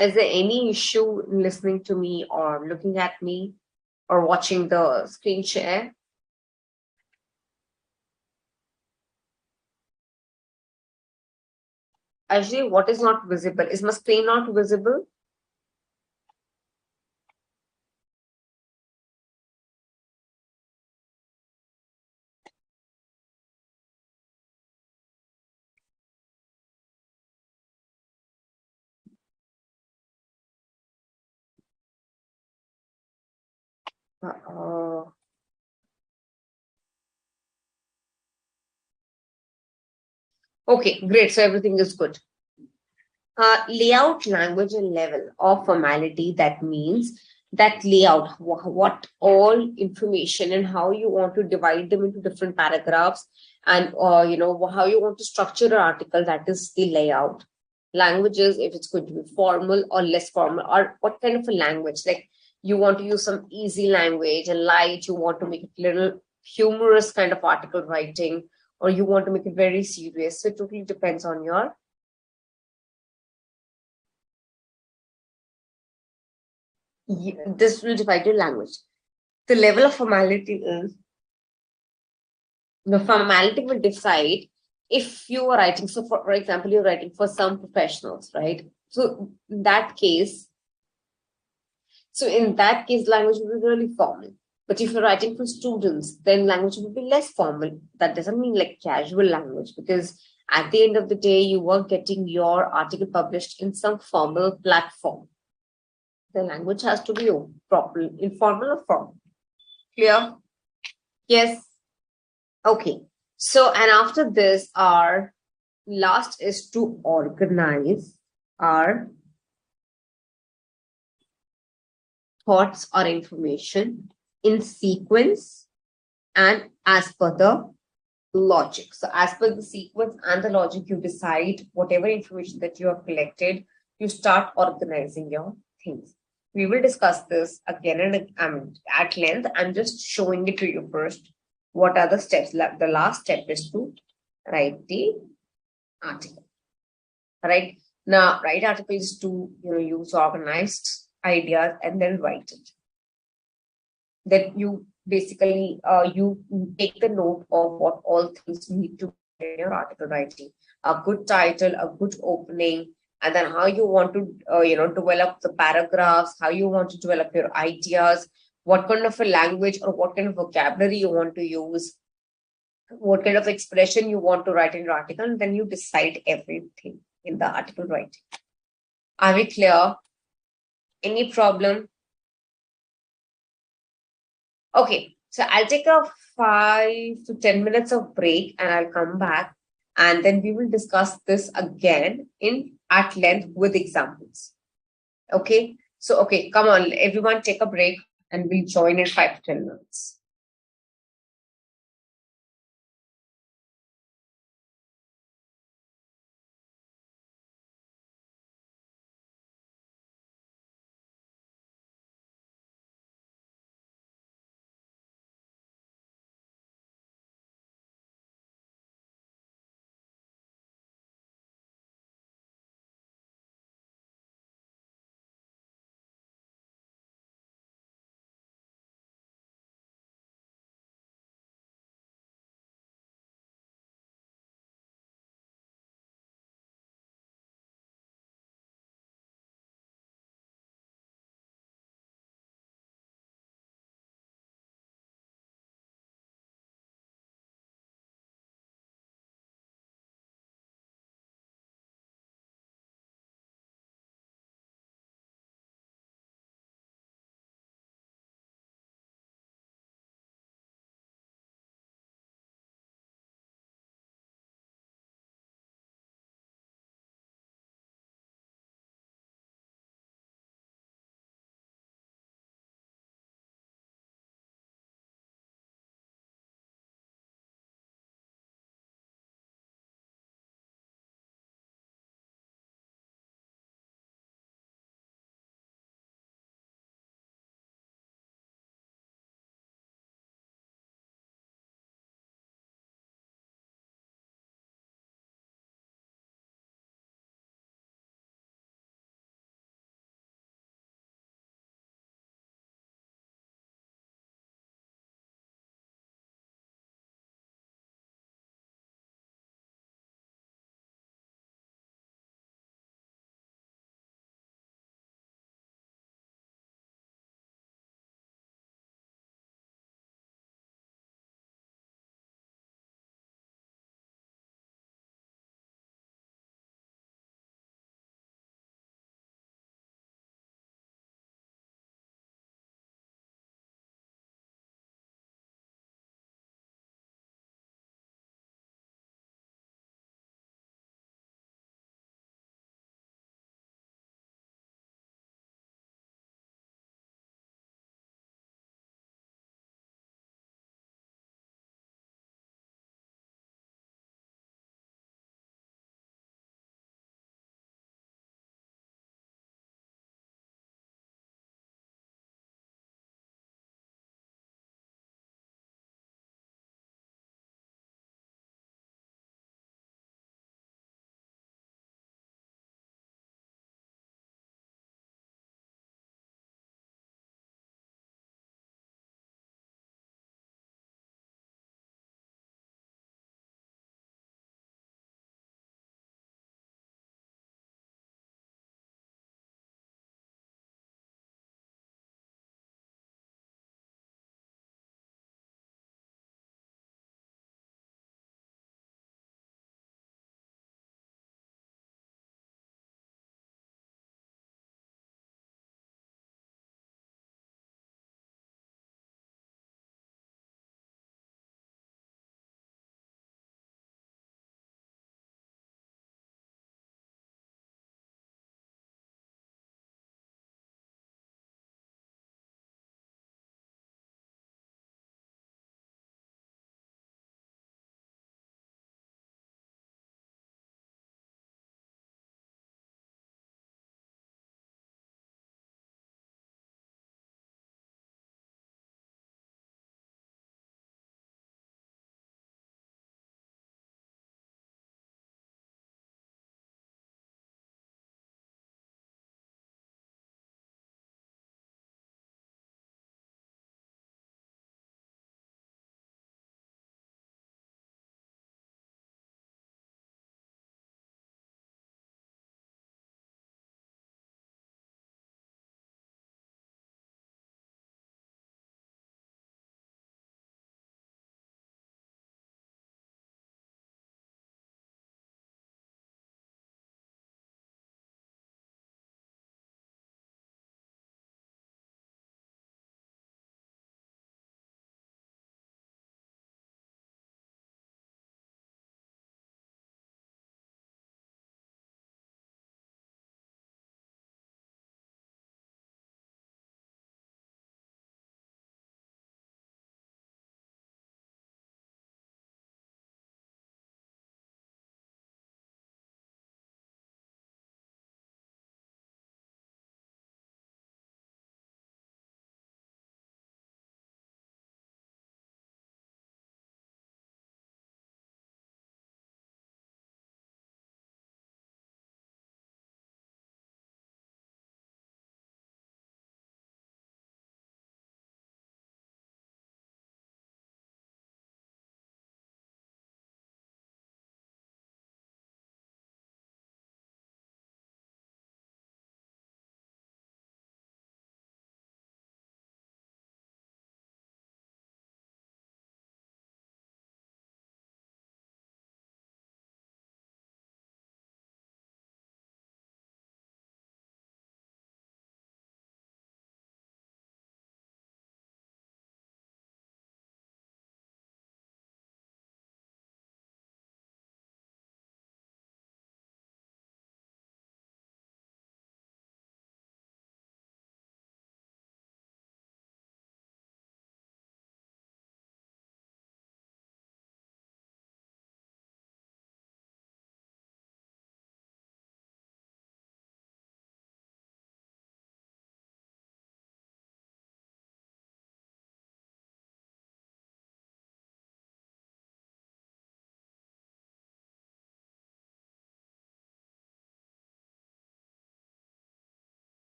Speaker 1: Is there any issue in listening to me or looking at me or watching the screen share? Actually, what is not visible? Is my screen not visible? Uh, okay, great. So everything is good. Layout, language, and level of formality. That means that layout, what all information and how you want to divide them into different paragraphs, and how you want to structure an article. That is the layout. Languages, if it's going to be formal or less formal, or what kind of a language. Like you want to use some easy language and light. You want to make it little humorous kind of article writing, or you want to make it very serious. So it totally depends on your. This will divide your language. The level of formality is the formality will decide if you are writing. So, for example, you're writing for some professionals, right? So, in that case, language will be really formal. But if you're writing for students, then language will be less formal. That doesn't mean like casual language, because at the end of the day, you are getting your article published in some formal platform. The language has to be proper, informal or formal. Clear? Yes. Okay. So, and after this, our last is to organize our thoughts or information in sequence and as per the logic. So, as per the sequence and the logic, you decide whatever information that you have collected, you start organizing your things. We will discuss this again and at length. I'm just showing it to you first. What are the steps? The last step is to write the article. Right now, write article is to use organized ideas and then write it. Then you basically you take the note of what all things you need to in your article writing. A good title, a good opening, and then how you want to develop the paragraphs, how you want to develop your ideas, what kind of a language or what kind of vocabulary you want to use, what kind of expression you want to write in your article, and then you decide everything in the article writing. Are we clear? Any problem? Okay, so I'll take a 5 to 10 minutes of break and I'll come back, and then we will discuss this again in at length with examples. Okay, so okay, come on, everyone take a break and we'll join in 5 to 10 minutes.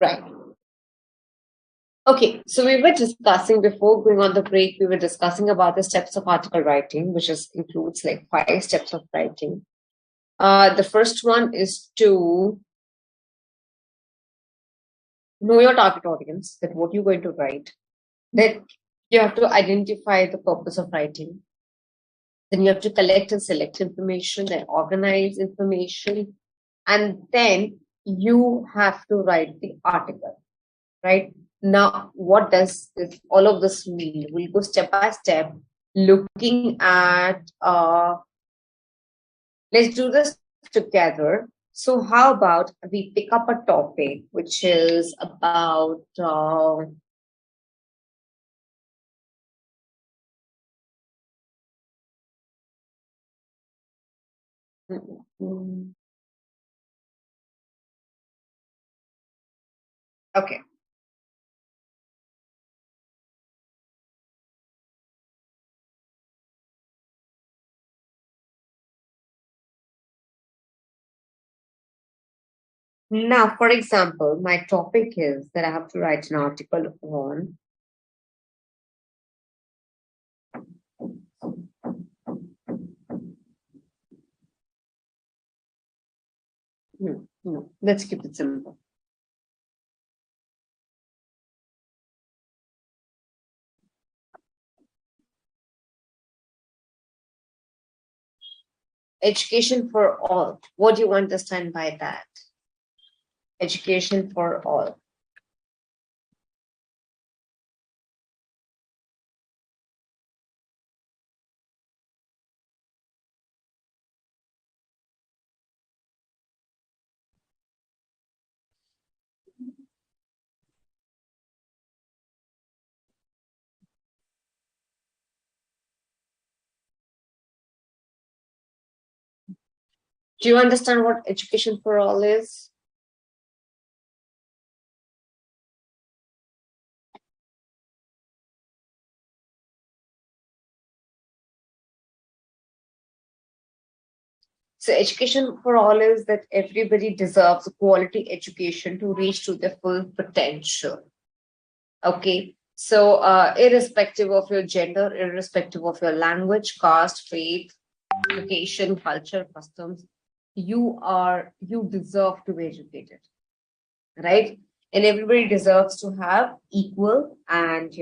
Speaker 1: Right. Okay, so we were discussing before going on the break, we were discussing about the steps of article writing, which is includes like 5 steps of writing. The first one is to know your target audience, that what you're going to write. Then you have to identify the purpose of writing. Then you have to collect and select information, then organize information, and then you have to write the article, right? Now, what does all of this mean? We'll go step by step, looking at, let's do this together. So, how about we pick up a topic which is about, mm, okay. Now, for example, my topic is that I have to write an article on, let's keep it simple. Education for all. What do you understand by that? Education for all. Do you understand what education for all is? So, education for all is that everybody deserves a quality education to reach to their full potential. Okay. So, irrespective of your gender, irrespective of your language, caste, faith, location, culture, customs, you deserve to be educated, right? And everybody deserves to have equal and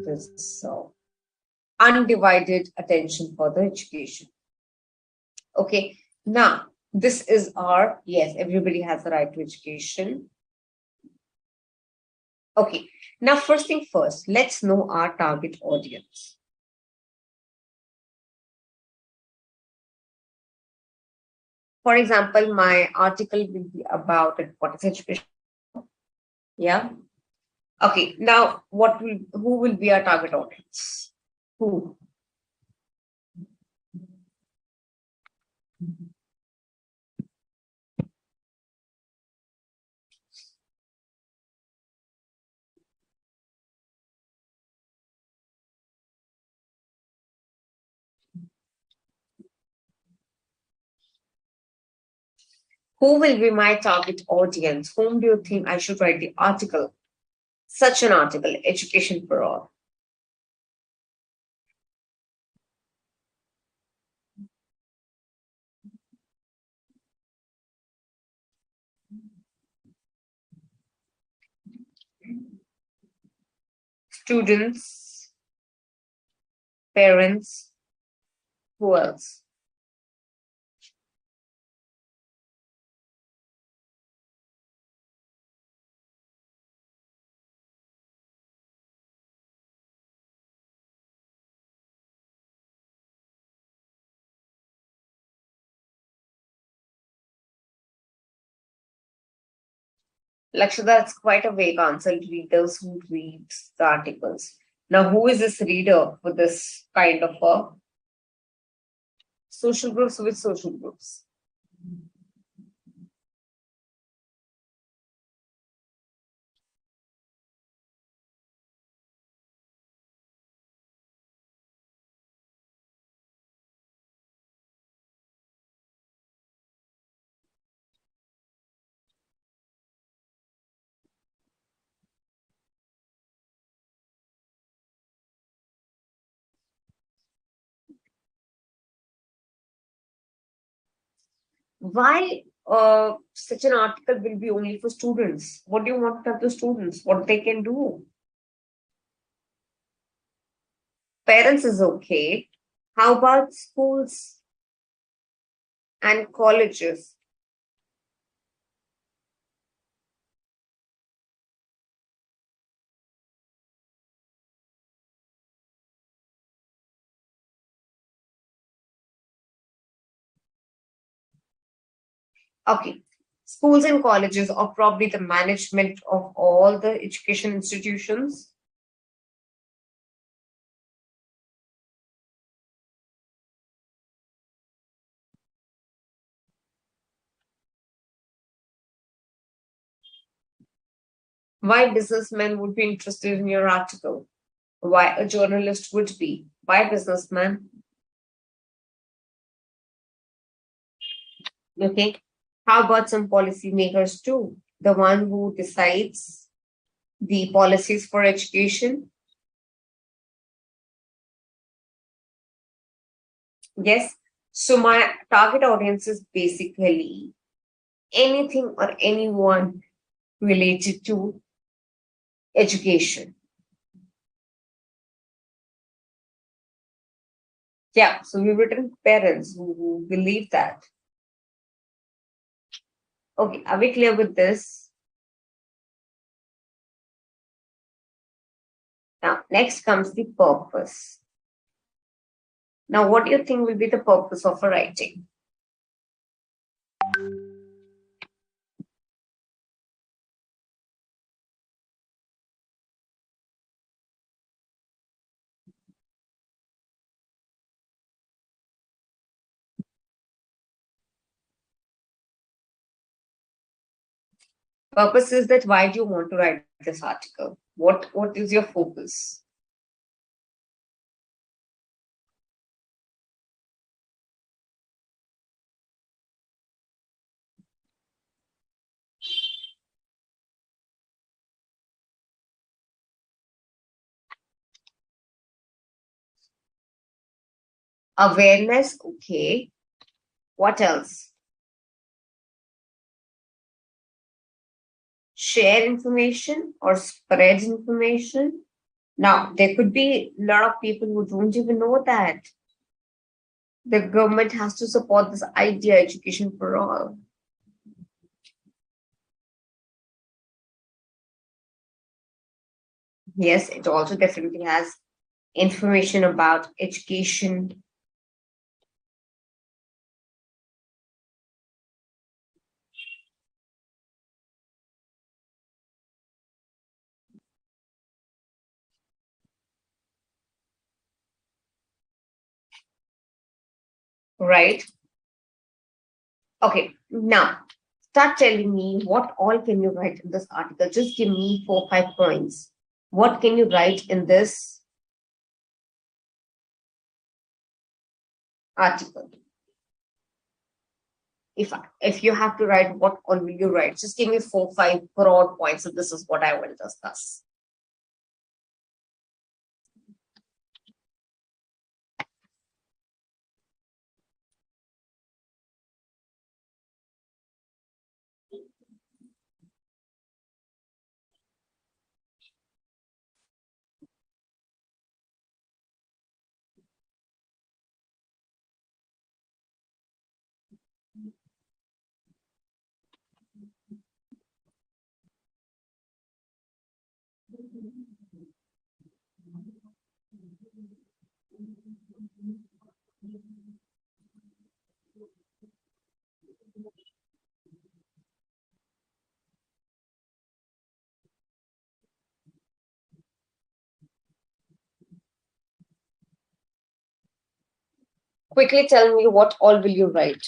Speaker 1: this undivided attention for the education. Okay, now this is our, yes, everybody has the right to education. Okay, now first thing first, let's know our target audience. For example, my article will be about what is education. Yeah. Okay, now who will be our target audience? Who? Who will be my target audience? Whom do you think I should write the article? Such an article, education for all. Students, parents, who else? Lakshya, that's quite a vague answer. Readers who read the articles. Now, who is this reader for this kind of a social groups? With social groups? Why such an article will be only for students? What do you want of the students? What they can do? Parents is okay. How about schools and colleges? Okay. Schools and colleges are probably the management of all the education institutions. Why businessmen would be interested in your article? Why a journalist would be? Why businessman? Okay. How about some policymakers too? The one who decides the policies for education? Yes. So my target audience is basically anything or anyone related to education. Yeah. So we've written parents who believe that. Okay. Are we clear with this? Now, next comes the purpose. Now, what do you think will be the purpose of a writing? Purpose is that why do you want to write this article? What is your focus? Awareness, okay. What else? Share information or spread information. Now, there could be a lot of people who don't even know that the government has to support this idea, education for all. Yes, it also definitely has information about education, right? Okay, now start telling me what all can you write in this article. Just give me 4, 5 points. What can you write in this article? If you have to write, what all will you write? Just give me 4, 5 broad points. So this is what I will discuss. Quickly tell me what all will you write.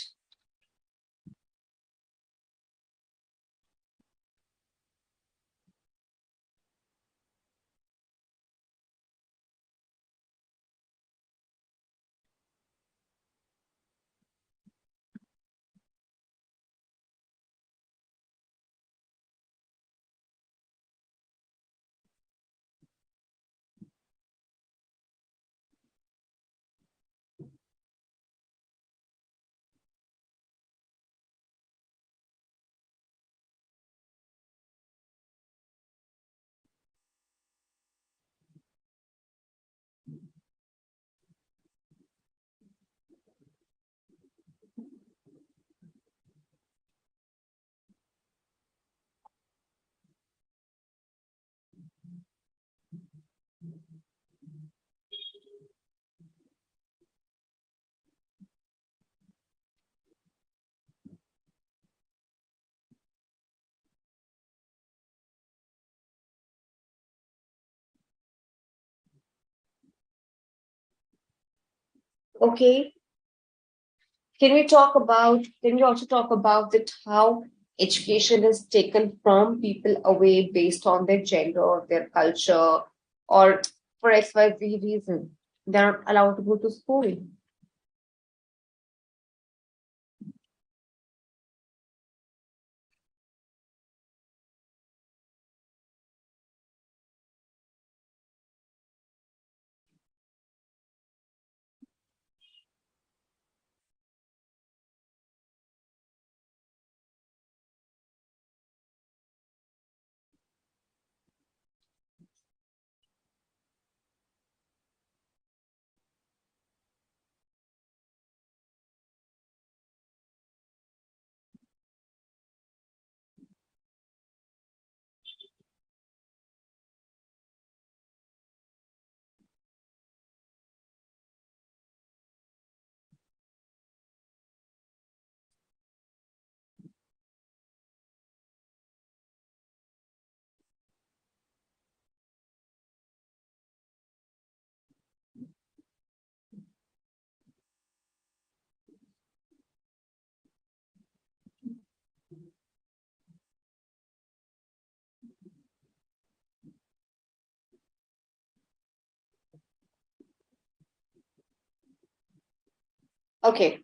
Speaker 1: Okay. Can we also talk about that how education is taken from people away based on their gender or their culture or for XYZ reason? They're not allowed to go to school. Okay,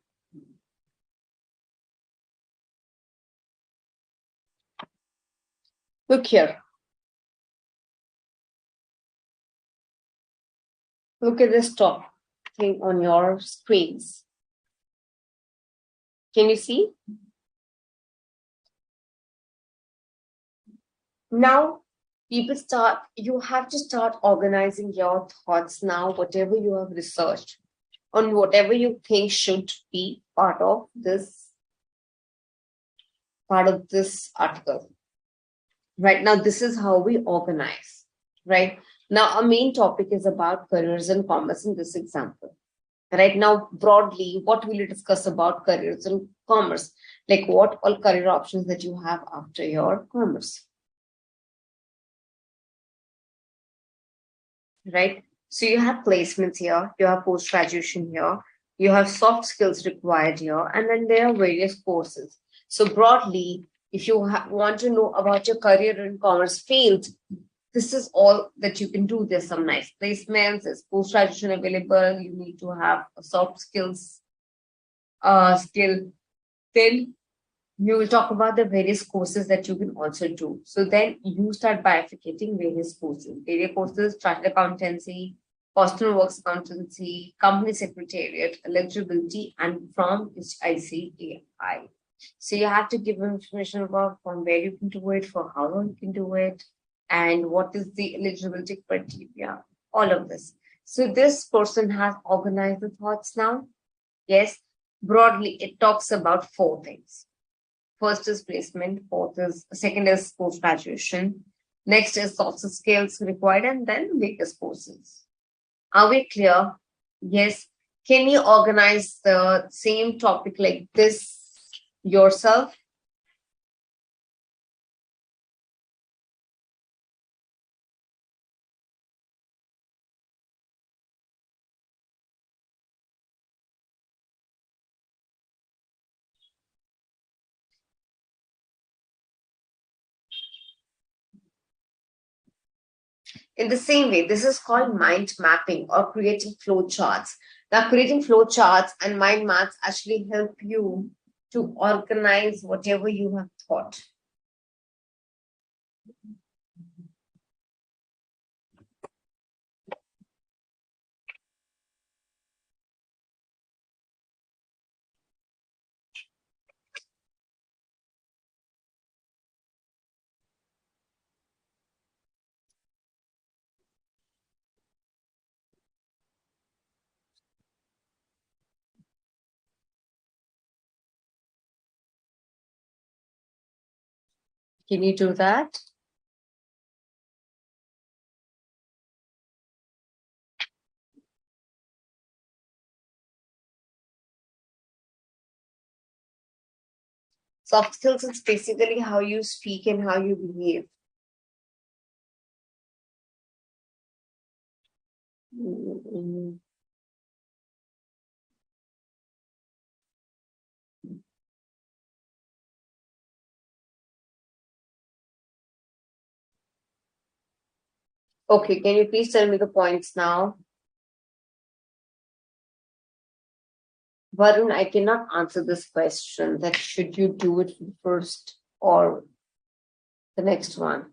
Speaker 1: look here. Look at this top thing on your screens. Can you see? Now, you have to start organizing your thoughts now, whatever you have researched on whatever you think should be part of this article. Right now, this is how we organize. Right now, our main topic is about careers and commerce in this example. Right now, broadly, what will you discuss about careers and commerce? Like what all career options that you have after your commerce, right? So you have placements here, you have post graduation here, you have soft skills required here, and then there are various courses. So broadly, if you want to know about your career in commerce field, this is all that you can do. There's some nice placements, there's post graduation available. You need to have a soft skills skill. Then you will talk about the various courses that you can also do. So then you start bifurcating various courses. Various courses, chartered accountancy, personal works accountancy, company secretariat, eligibility, and from ICAI. So you have to give information about from where you can do it, for how long you can do it, and what is the eligibility criteria, all of this. So this person has organized the thoughts now. Yes, broadly, it talks about four things. First is placement, second is post graduation, next is soft skills required, and then various courses. Are we clear? Yes. Can you organize the same topic like this yourself? In the same way, this is called mind mapping or creating flow charts. Now, creating flow charts and mind maps actually help you to organize whatever you have thought. Can you do that? Soft skills is basically how you speak and how you behave. Mm, Okay, can you please tell me the points now? Varun, I cannot answer this question. That should you do it first or the next one?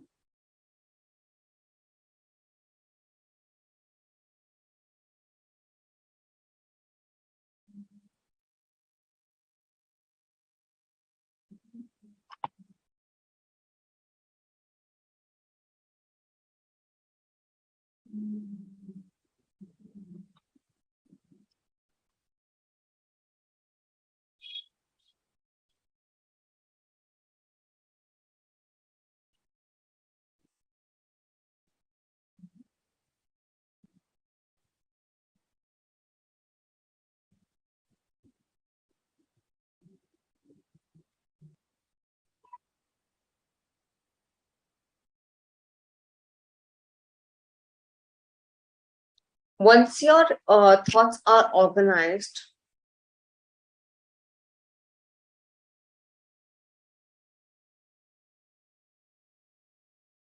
Speaker 1: Once your thoughts are organized,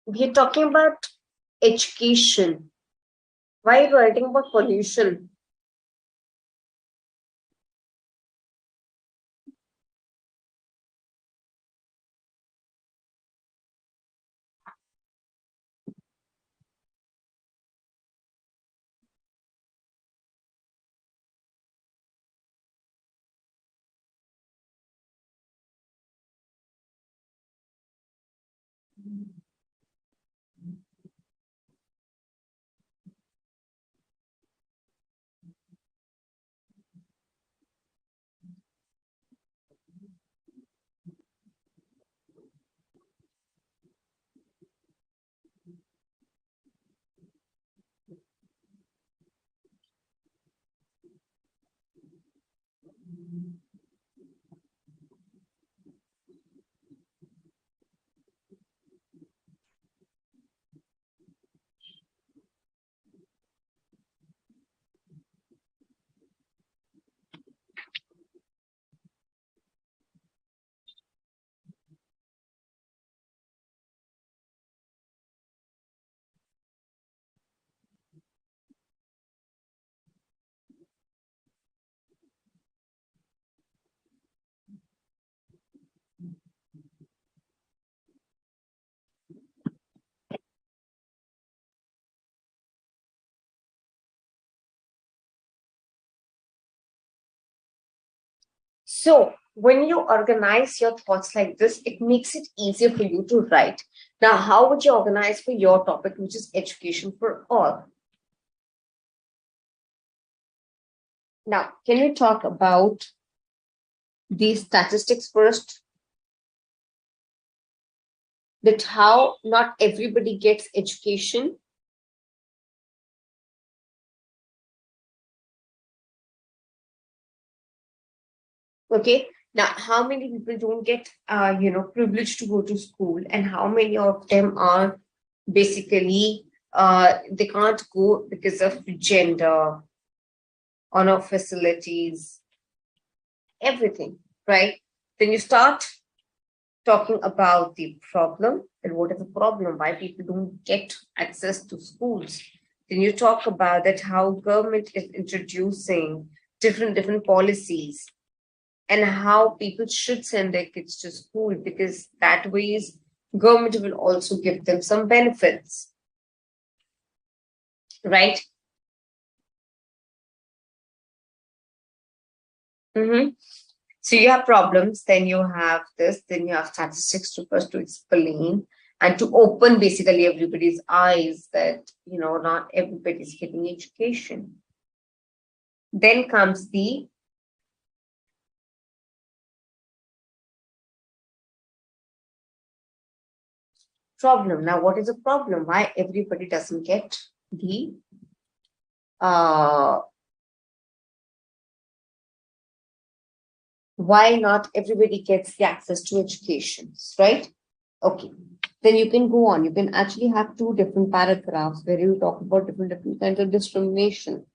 Speaker 1: we're talking about education. Why are you writing about pollution? So, when you organize your thoughts like this, it makes it easier for you to write. Now, how would you organize for your topic, which is education for all? Now, can we talk about the statistics first? That how not everybody gets education. Okay. Now, how many people don't get, privileged to go to school, and how many of them are basically they can't go because of gender, on our facilities, everything, right? Then you start talking about the problem and what is the problem, why people don't get access to schools. Then you talk about that how government is introducing different policies and how people should send their kids to school because that ways government will also give them some benefits, right? Mm-hmm. So you have problems, then you have this, then you have statistics to first to explain and to open basically everybody's eyes that not everybody's getting education. Then comes the problem. Now, what is the problem? Why everybody doesn't get the uh why not everybody gets the access to education, right? Okay. Then you can go on. You can actually have two different paragraphs where you talk about different kinds of discrimination,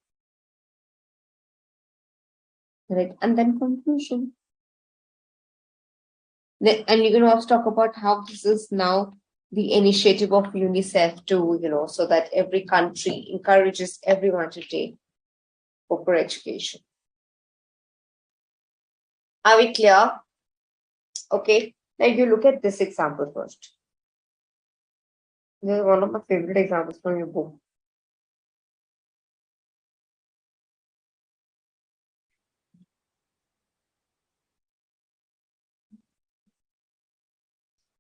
Speaker 1: right? And then conclusion. And you can also talk about how this is now the initiative of UNICEF to, so that every country encourages everyone to take proper education. Are we clear? Okay. Now you look at this example first. This is one of my favorite examples from your book.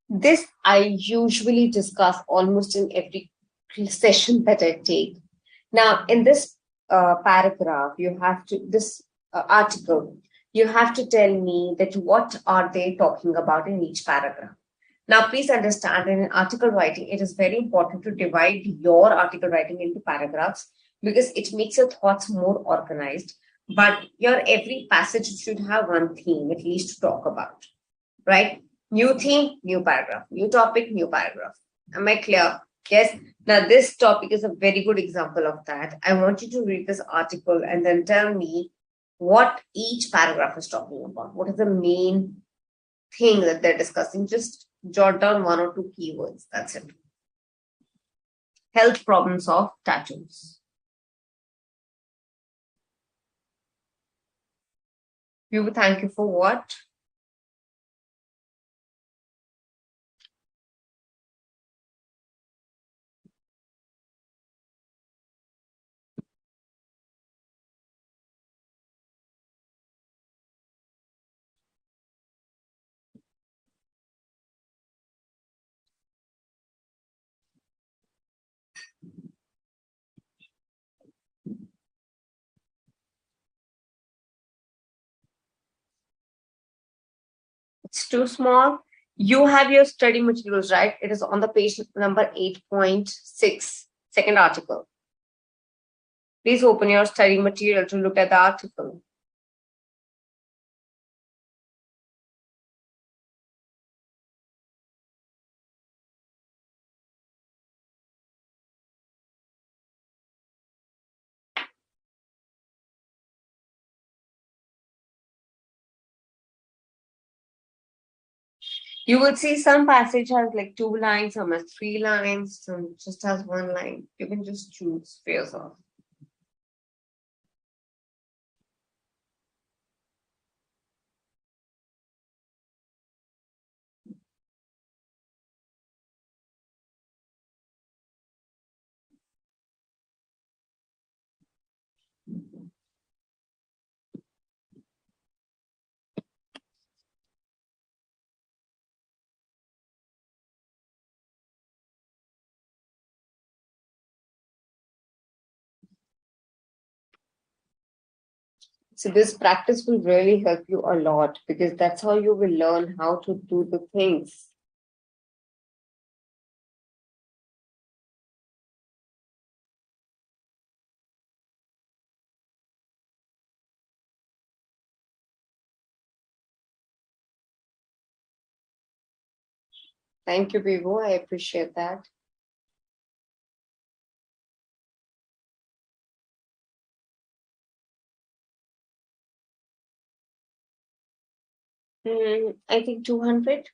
Speaker 1: This I usually discuss almost in every session that I take. Now, in this paragraph, you have to, this article, you have to tell me that what are they talking about in each paragraph. Now, please understand in article writing, it is very important to divide your article writing into paragraphs because it makes your thoughts more organized. But your every passage should have one theme at least to talk about, right? New theme, new paragraph. New topic, new paragraph. Am I clear? Yes. Now, this topic is a very good example of that. I want you to read this article and then tell me what each paragraph is talking about. What is the main thing that they're discussing? Just jot down one or two keywords. That's it. Health problems of tattoos. We would thank you for what? It's too small. You have your study materials, right? It is on the page number 8.6, second article. Please open your study material to look at the article. You will see some passage has like 2 lines, some has 3 lines, some just has 1 line. You can just choose for yourself. So this practice will really help you a lot because that's how you will learn how to do the things. Thank you, Vivo. I appreciate that. I think 200.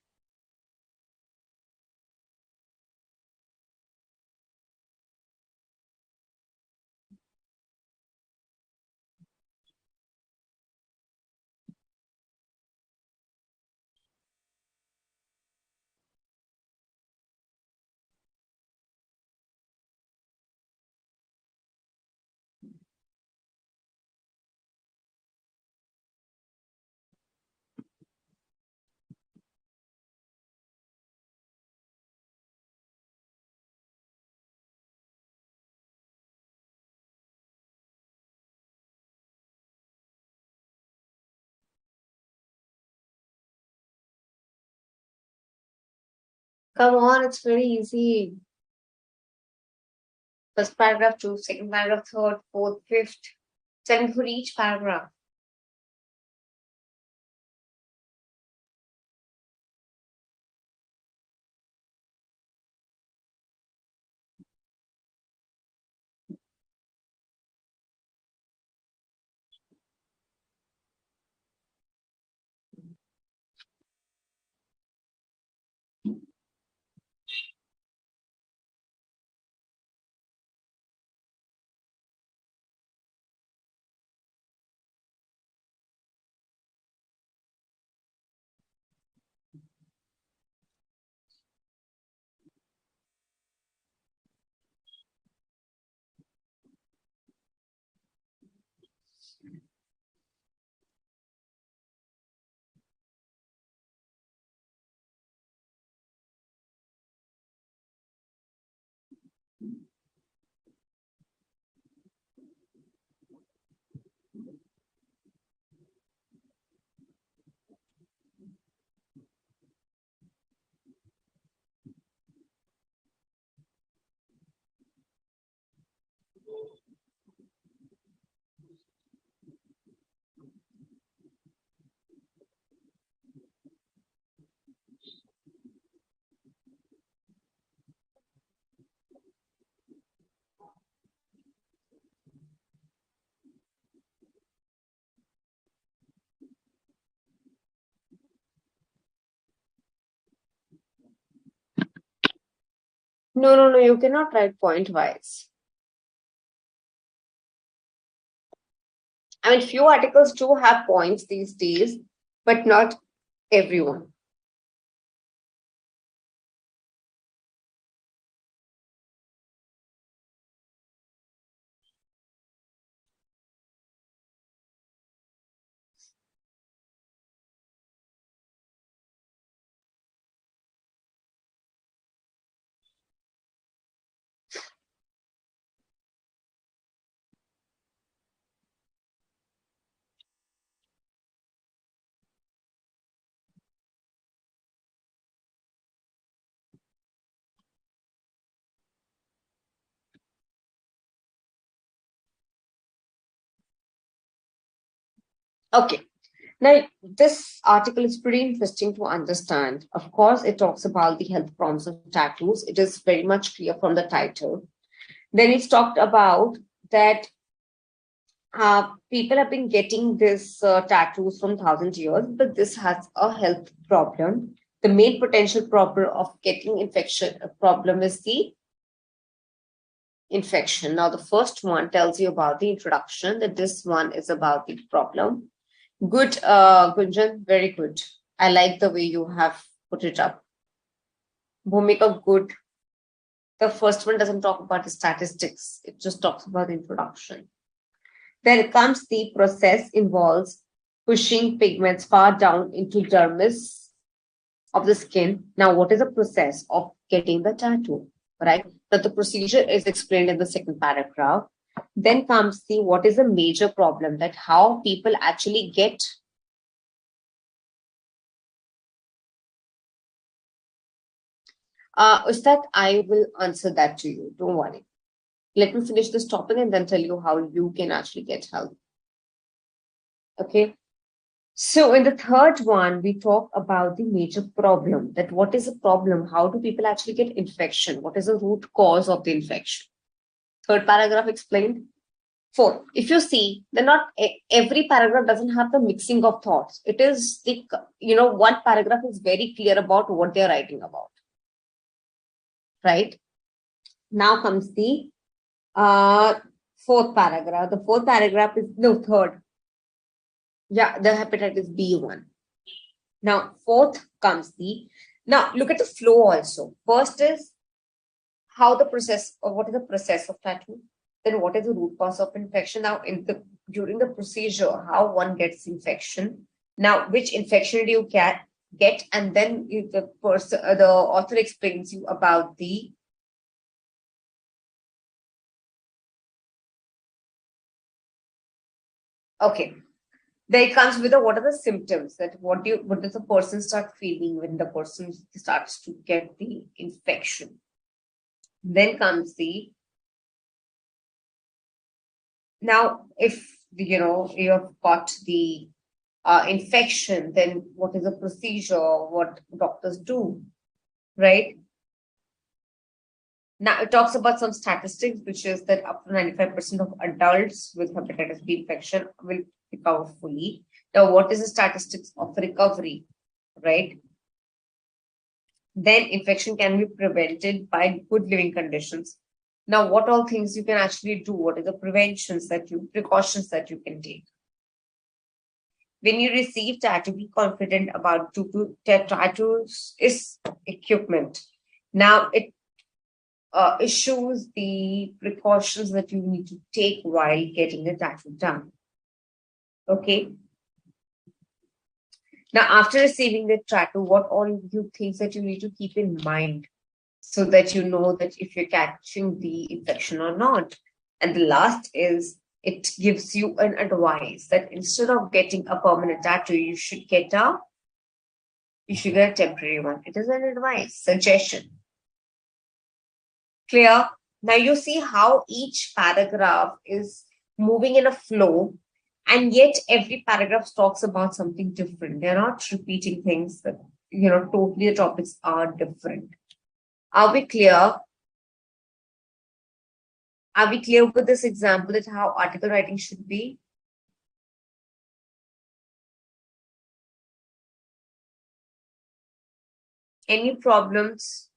Speaker 1: Come on, it's very easy. First paragraph, two, second paragraph, third, fourth, fifth. Send for each paragraph. No. You cannot write point wise. I mean, few articles do have points these days, but not everyone. Okay. Now, this article is pretty interesting to understand. Of course, it talks about the health problems of tattoos. It is very much clear from the title. Then it's talked about that people have been getting this tattoos from 1,000 years, but this has a health problem. The main potential problem of getting infection problem is the infection. Now, the first one tells you about the introduction, that this one is about the problem. Good, Gunjan, very good. I like the way you have put it up. Bhumika, good. The first one doesn't talk about the statistics, it just talks about the introduction. Then comes the process involves pushing pigments far down into dermis of the skin. Now, what is the process of getting the tattoo? Right? That the procedure is explained in the second paragraph. Then comes the what is the major problem, that how people actually get Ustad, I will answer that to you. Don't worry. Let me finish this topic and then tell you how you can actually get help. Okay. So in the third one, we talk about the major problem. That what is the problem? How do people actually get infection? What is the root cause of the infection? Third paragraph explained. Four, if you see, then not every paragraph doesn't have the mixing of thoughts. It is the, one paragraph is very clear about what they're writing about, right? Now comes the uh, fourth paragraph. The fourth paragraph is no third. Yeah, the hepatitis B one. Now, fourth comes the now look at the flow also. First is how the process or what is the process of tattoo. Then what is the root cause of infection? Now, in the during the procedure, how one gets infection. Now, which infection do you get, and then the person, the author explains you about the okay. Then it comes with a, what are the symptoms, that what does the person start feeling when the person starts to get the infection. Then comes the now if you have got the infection, then what is the procedure, what doctors do, right? Now it talks about some statistics, which is that up to 95% of adults with hepatitis B infection will recover fully. Now, what is the statistics of recovery, right? Then infection can be prevented by good living conditions. Now, what all things you can actually do? What are the precautions that you can take? When you receive tattoo, be confident about tattoos is equipment. Now, it shows the precautions that you need to take while getting the tattoo done. Okay. Now, after receiving the tattoo, what all you things that you need to keep in mind so that you know that if you're catching the infection or not. And the last is it gives you an advice that instead of getting a permanent tattoo, you should get a temporary one. It is an advice, suggestion. Clear? Now you see how each paragraph is moving in a flow, and yet every paragraph talks about something different. They're not repeating things, but totally the topics are different. Are we clear? Are we clear with this example that how article writing should be? Any problems?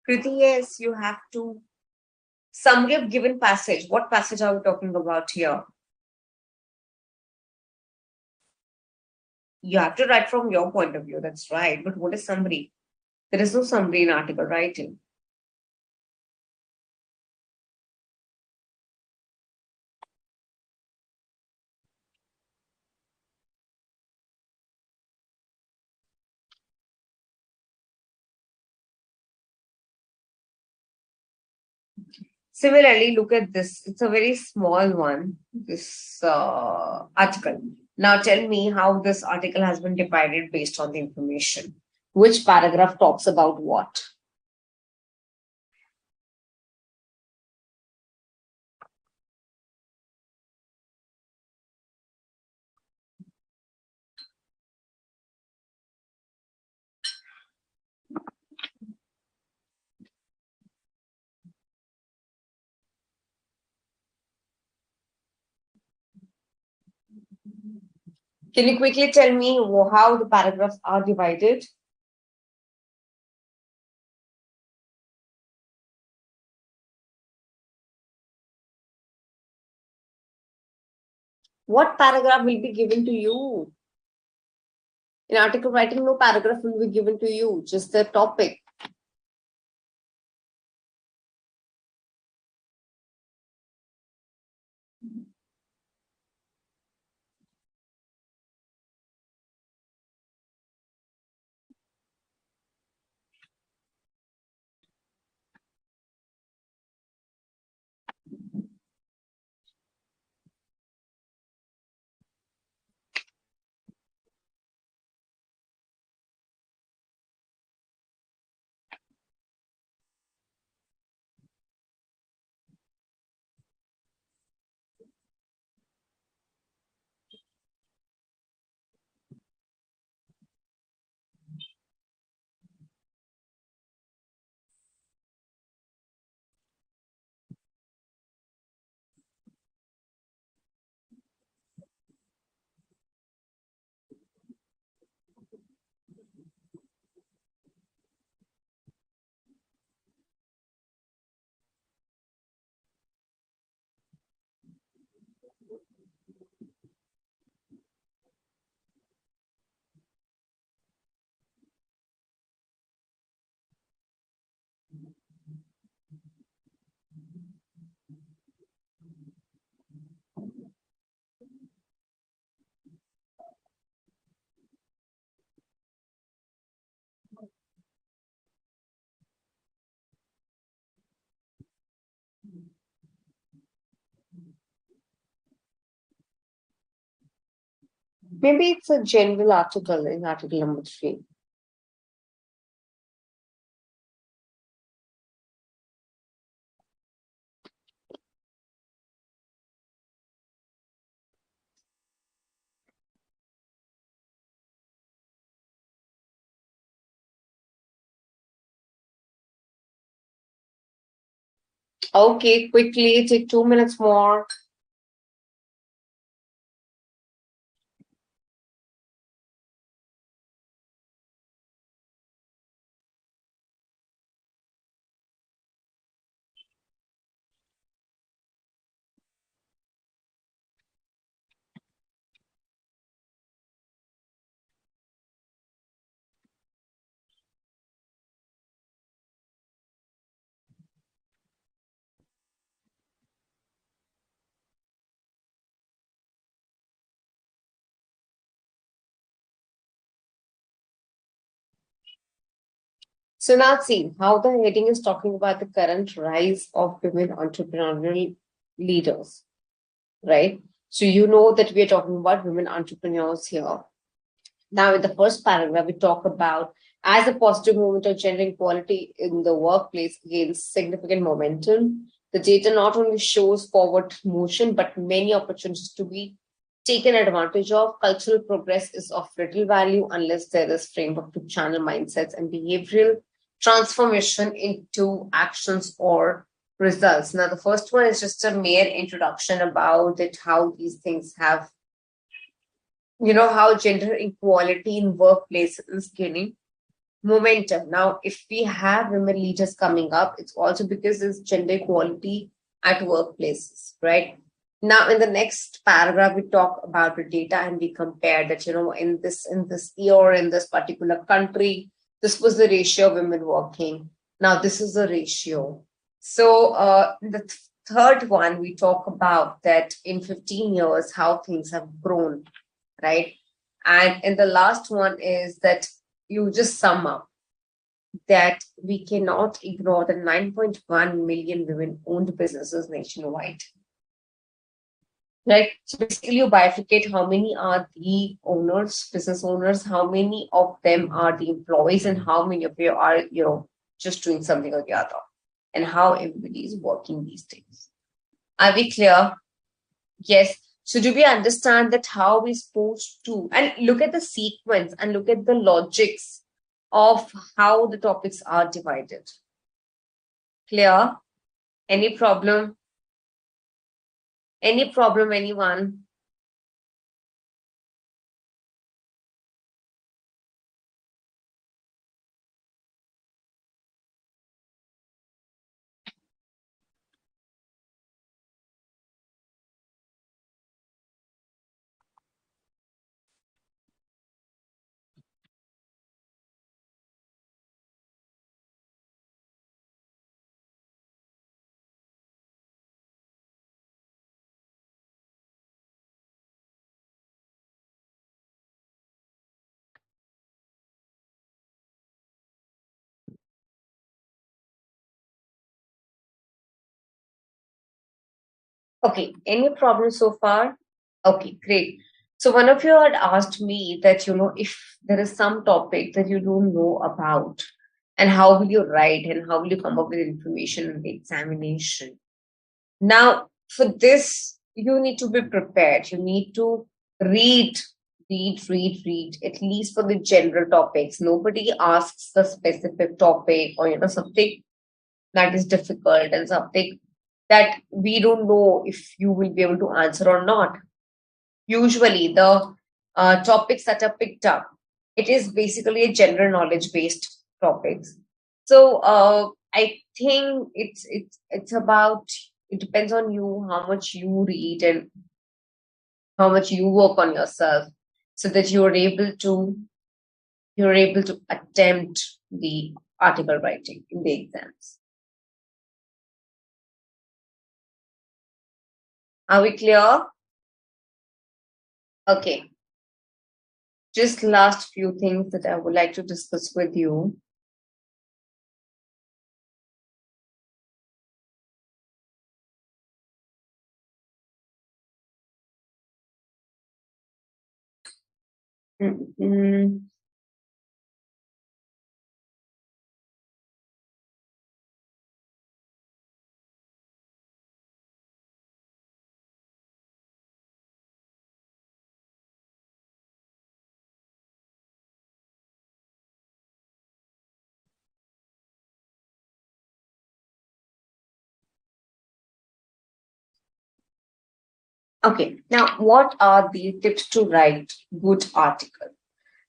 Speaker 1: Kriti, yes, you have to. Summary of given passage. What passage are we talking about here? You have to write from your point of view. That's right. But what is summary? There is no summary in article writing. Similarly, look at this. It's a very small one, this article. Now tell me how this article has been divided based on the information. Which paragraph talks about what? Can you quickly tell me how the paragraphs are divided? What paragraph will be given to you? In article writing, no paragraph will be given to you, just the topic. Maybe it's a general article in article number 3. Okay, quickly, take 2 minutes more. So now see how the heading is talking about the current rise of women entrepreneurial leaders, right? So you know that we are talking about women entrepreneurs here. Now, in the first paragraph, we talk about as a positive movement of gender equality in the workplace gains significant momentum. The data not only shows forward motion, but many opportunities to be taken advantage of. Cultural progress is of little value unless there is framework to channel mindsets and behavioral transformation into actions or results. Now, the first one is just a mere introduction about it, how these things have, how gender equality in workplace is gaining momentum. Now, if we have women leaders coming up, it's also because there's gender equality at workplaces, right? Now, in the next paragraph, we talk about the data and we compare that, in this year, in this particular country, this was the ratio of women working. Now, this is the ratio. So, the third one, we talk about that in 15 years, how things have grown, right? And in the last one is that you just sum up that we cannot ignore the 9.1 million women owned businesses nationwide. Right. So basically, you bifurcate how many are the owners, business owners, how many of them are the employees, and how many of you are, just doing something or the other, and how everybody is working these days. Are we clear? Yes. So do we understand that how we're supposed to, and look at the sequence and look at the logics of how the topics are divided? Clear? Any problem? Any problem, anyone? Okay, any problem so far? Okay, great. So one of you had asked me that, if there is some topic that you don't know about, and how will you write and how will you come up with information in the examination? Now, for this, you need to be prepared. You need to read, read, at least for the general topics. Nobody asks the specific topic or, something that is difficult and something that we don't know if you will be able to answer or not. Usually, the topics that are picked up, it is basically a general knowledge based topics. So I think it's about, it depends on you how much you read and how much you work on yourself, so that you're able to attempt the article writing in the exams. Are we clear? Okay. Just last few things that I would like to discuss with you. Mm. Okay, now what are the tips to write good article?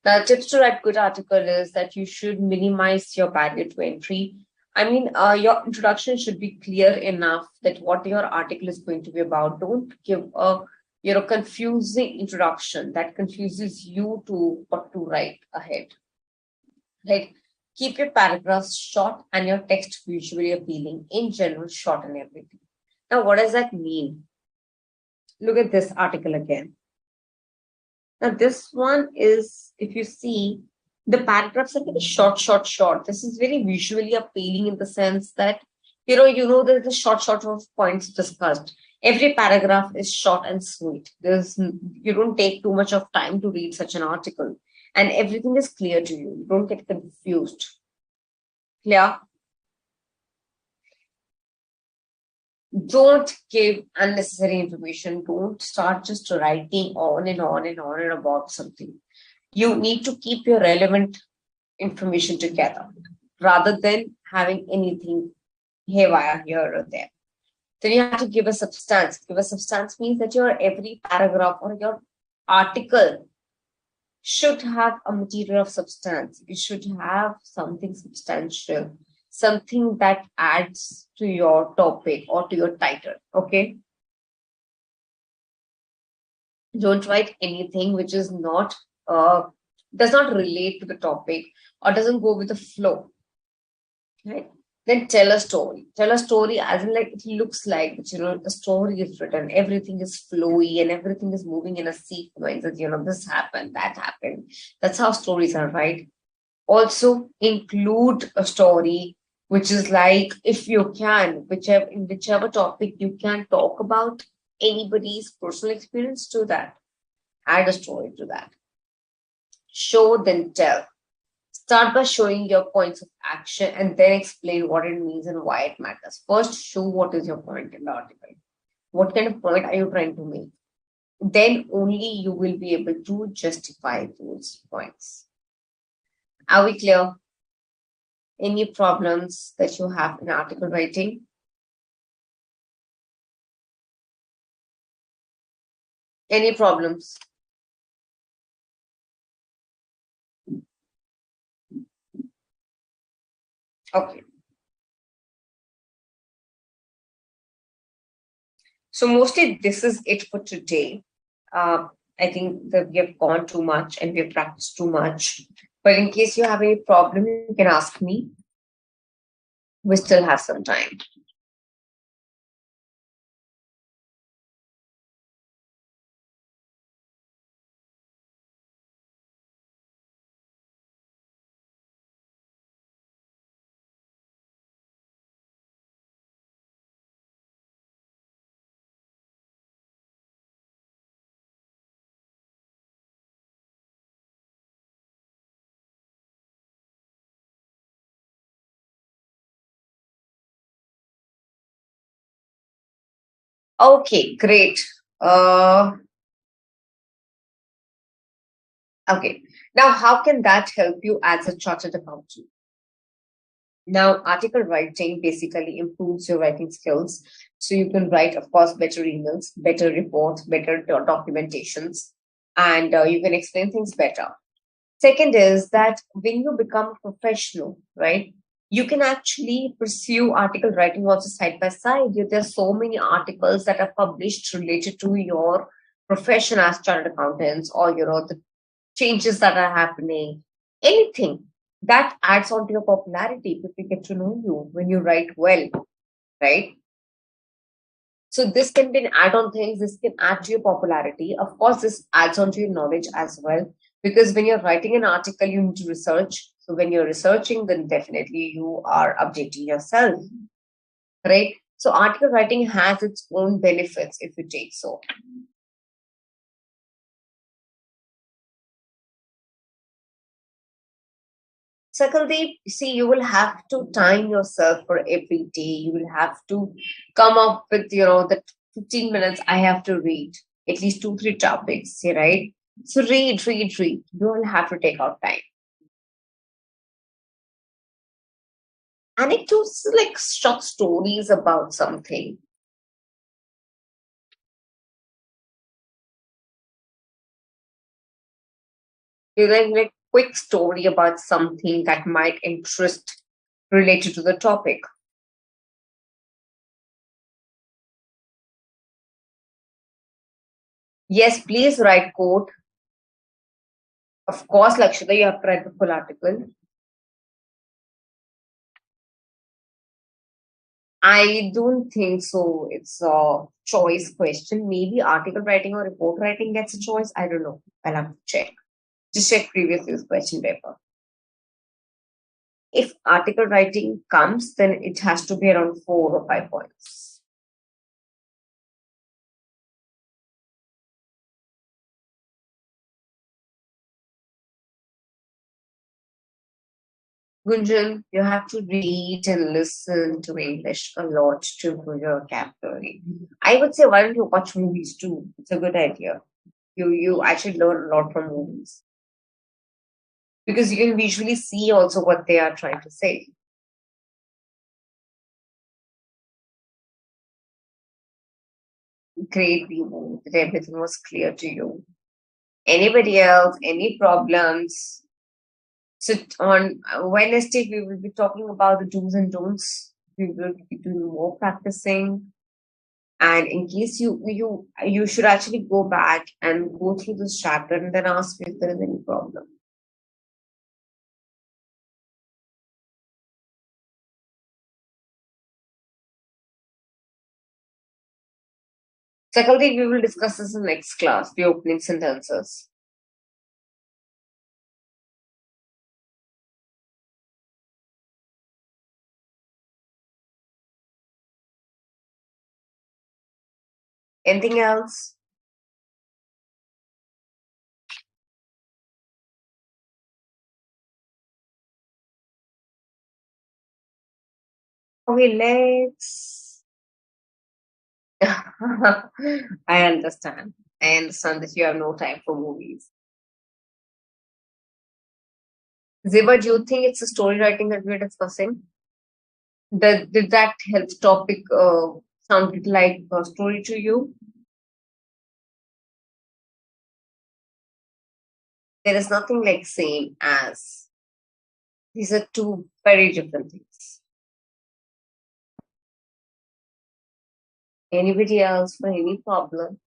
Speaker 1: The tips to write good article is that you should minimize your barrier to entry. I mean, your introduction should be clear enough that what your article is going to be about. Don't give a confusing introduction that confuses you to what to write ahead. Right? Keep your paragraphs short and your text visually appealing. In general, short and everything. Now, what does that mean? Look at this article again. Now, this one is, if you see, the paragraphs are very short. This is very visually appealing in the sense that, there's a short of points discussed. Every paragraph is short and sweet. You don't take too much of time to read such an article, and everything is clear to you. You don't get confused. Clear? Don't give unnecessary information. Don't start just writing on and on and on and about something. You need to keep your relevant information together rather than having anything haywire here or there. Then you have to give a substance. Give a substance means that your every paragraph or your article should have a material of substance. It should have something substantial, something that adds to your topic or to your title. Okay. Don't write anything which is not, uh, does not relate to the topic or doesn't go with the flow. Right? Then tell a story. Tell a story as in like it looks like that, the story is written, everything is flowy and everything is moving in a sequence that, this happened, that happened. That's how stories are, right? Also include a story which is like, if you can, whichever topic you can talk about anybody's personal experience to that. Add a story to that. Show, then tell. Start by showing your points of action and then explain what it means and why it matters. First, show what is your point in the article. What kind of point are you trying to make? Then only you will be able to justify those points. Are we clear? Any problems that you have in article writing? Any problems? Okay. So mostly this is it for today. Uh, I think that we have gone too much and we have practiced too much. But in case you have any problem, you can ask me. We still have some time. Okay, great. Uh, okay. Now, how can that help you as a chartered accountant? Now, article writing basically improves your writing skills. So you can write, of course, better emails, better reports, better documentations, and you can explain things better. Second is that when you become a professional, right, you can actually pursue article writing also side by side. There's so many articles that are published related to your profession as chartered accountants, or the changes that are happening, anything that adds on to your popularity. People get to know you when you write well, right? So this can be an add-on things. This can add to your popularity. Of course, this adds on to your knowledge as well. Because when you're writing an article, you need to research. So when you're researching, then definitely you are updating yourself, right? So article writing has its own benefits if you take so. Secondly, see, you will have to time yourself for every day. You will have to come up with, the 15 minutes I have to read at least two, three topics, right? So read, read, read. You will have to take out time. Anecdotes like short stories about something. You like quick story about something that might interest related to the topic. Yes, please write quote. Of course, Lakshita, you have to write the full article. I don't think so. It's a choice question. Maybe article writing or report writing gets a choice. I don't know. I'll have to check. Just check previous year's question paper. If article writing comes, then it has to be around 4 or 5 points. Gunjan, you have to read and listen to English a lot to improve your vocabulary. I would say, why don't you watch movies too? It's a good idea. You actually learn a lot from movies because you can visually see also what they are trying to say. Great, we that everything was clear to you. Anybody else? Any problems? So on Wednesday, we will be talking about the do's and don'ts. We will be doing more practicing. And in case you should actually go back and go through this chapter and then ask me if there is any problem. Secondly, we will discuss this in next class, the opening sentences. Anything else? Okay, let's. I understand. I understand that you have no time for movies. Ziba, do you think it's a story writing that we're discussing? Did that health topic sound like a story to you? There is nothing like same as. These are two very different things. Anybody else for any problem?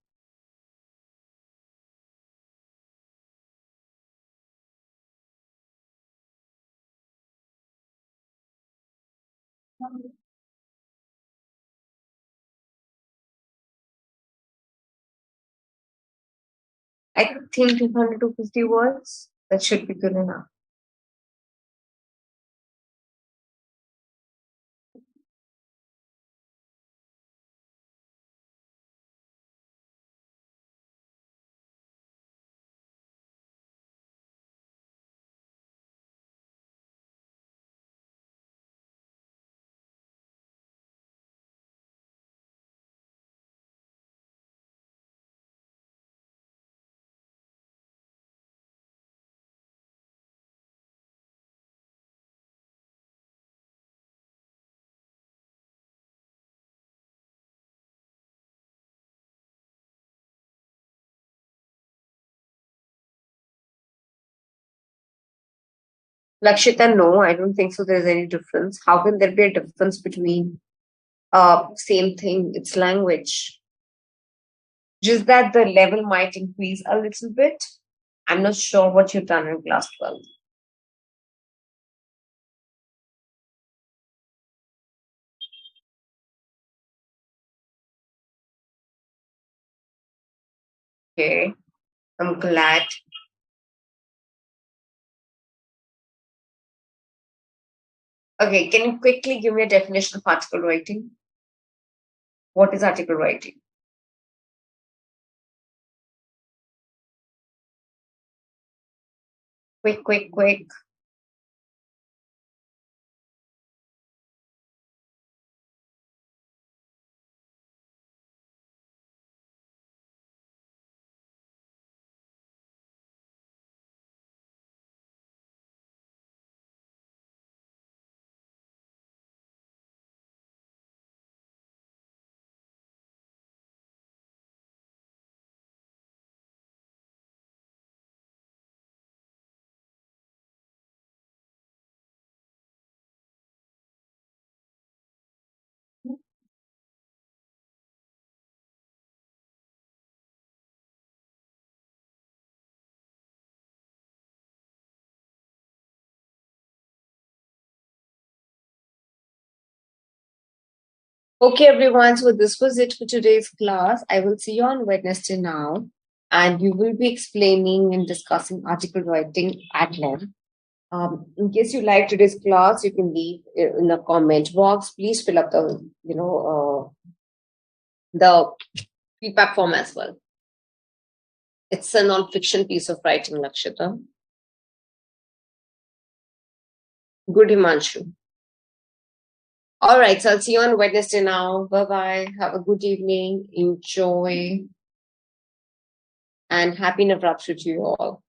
Speaker 1: I think 200 to 50 words. That should be good enough. Lakshita, no, I don't think so. There's any difference. How can there be a difference between same thing? It's language. Just that the level might increase a little bit. I'm not sure what you've done in class 12. Okay, I'm glad. Okay, can you quickly give me a definition of article writing? What is article writing? Quick, quick, quick. Okay, everyone. So this was it for today's class. I will see you on Wednesday now, and you will be explaining and discussing article writing at length. In case you like today's class, you can leave in the comment box. Please fill up the feedback form as well. It's a non-fiction piece of writing, Lakshita. Good, Himanshu. All right, so I'll see you on Wednesday now. Bye bye. Have a good evening. Enjoy. And happy Navratri to you all.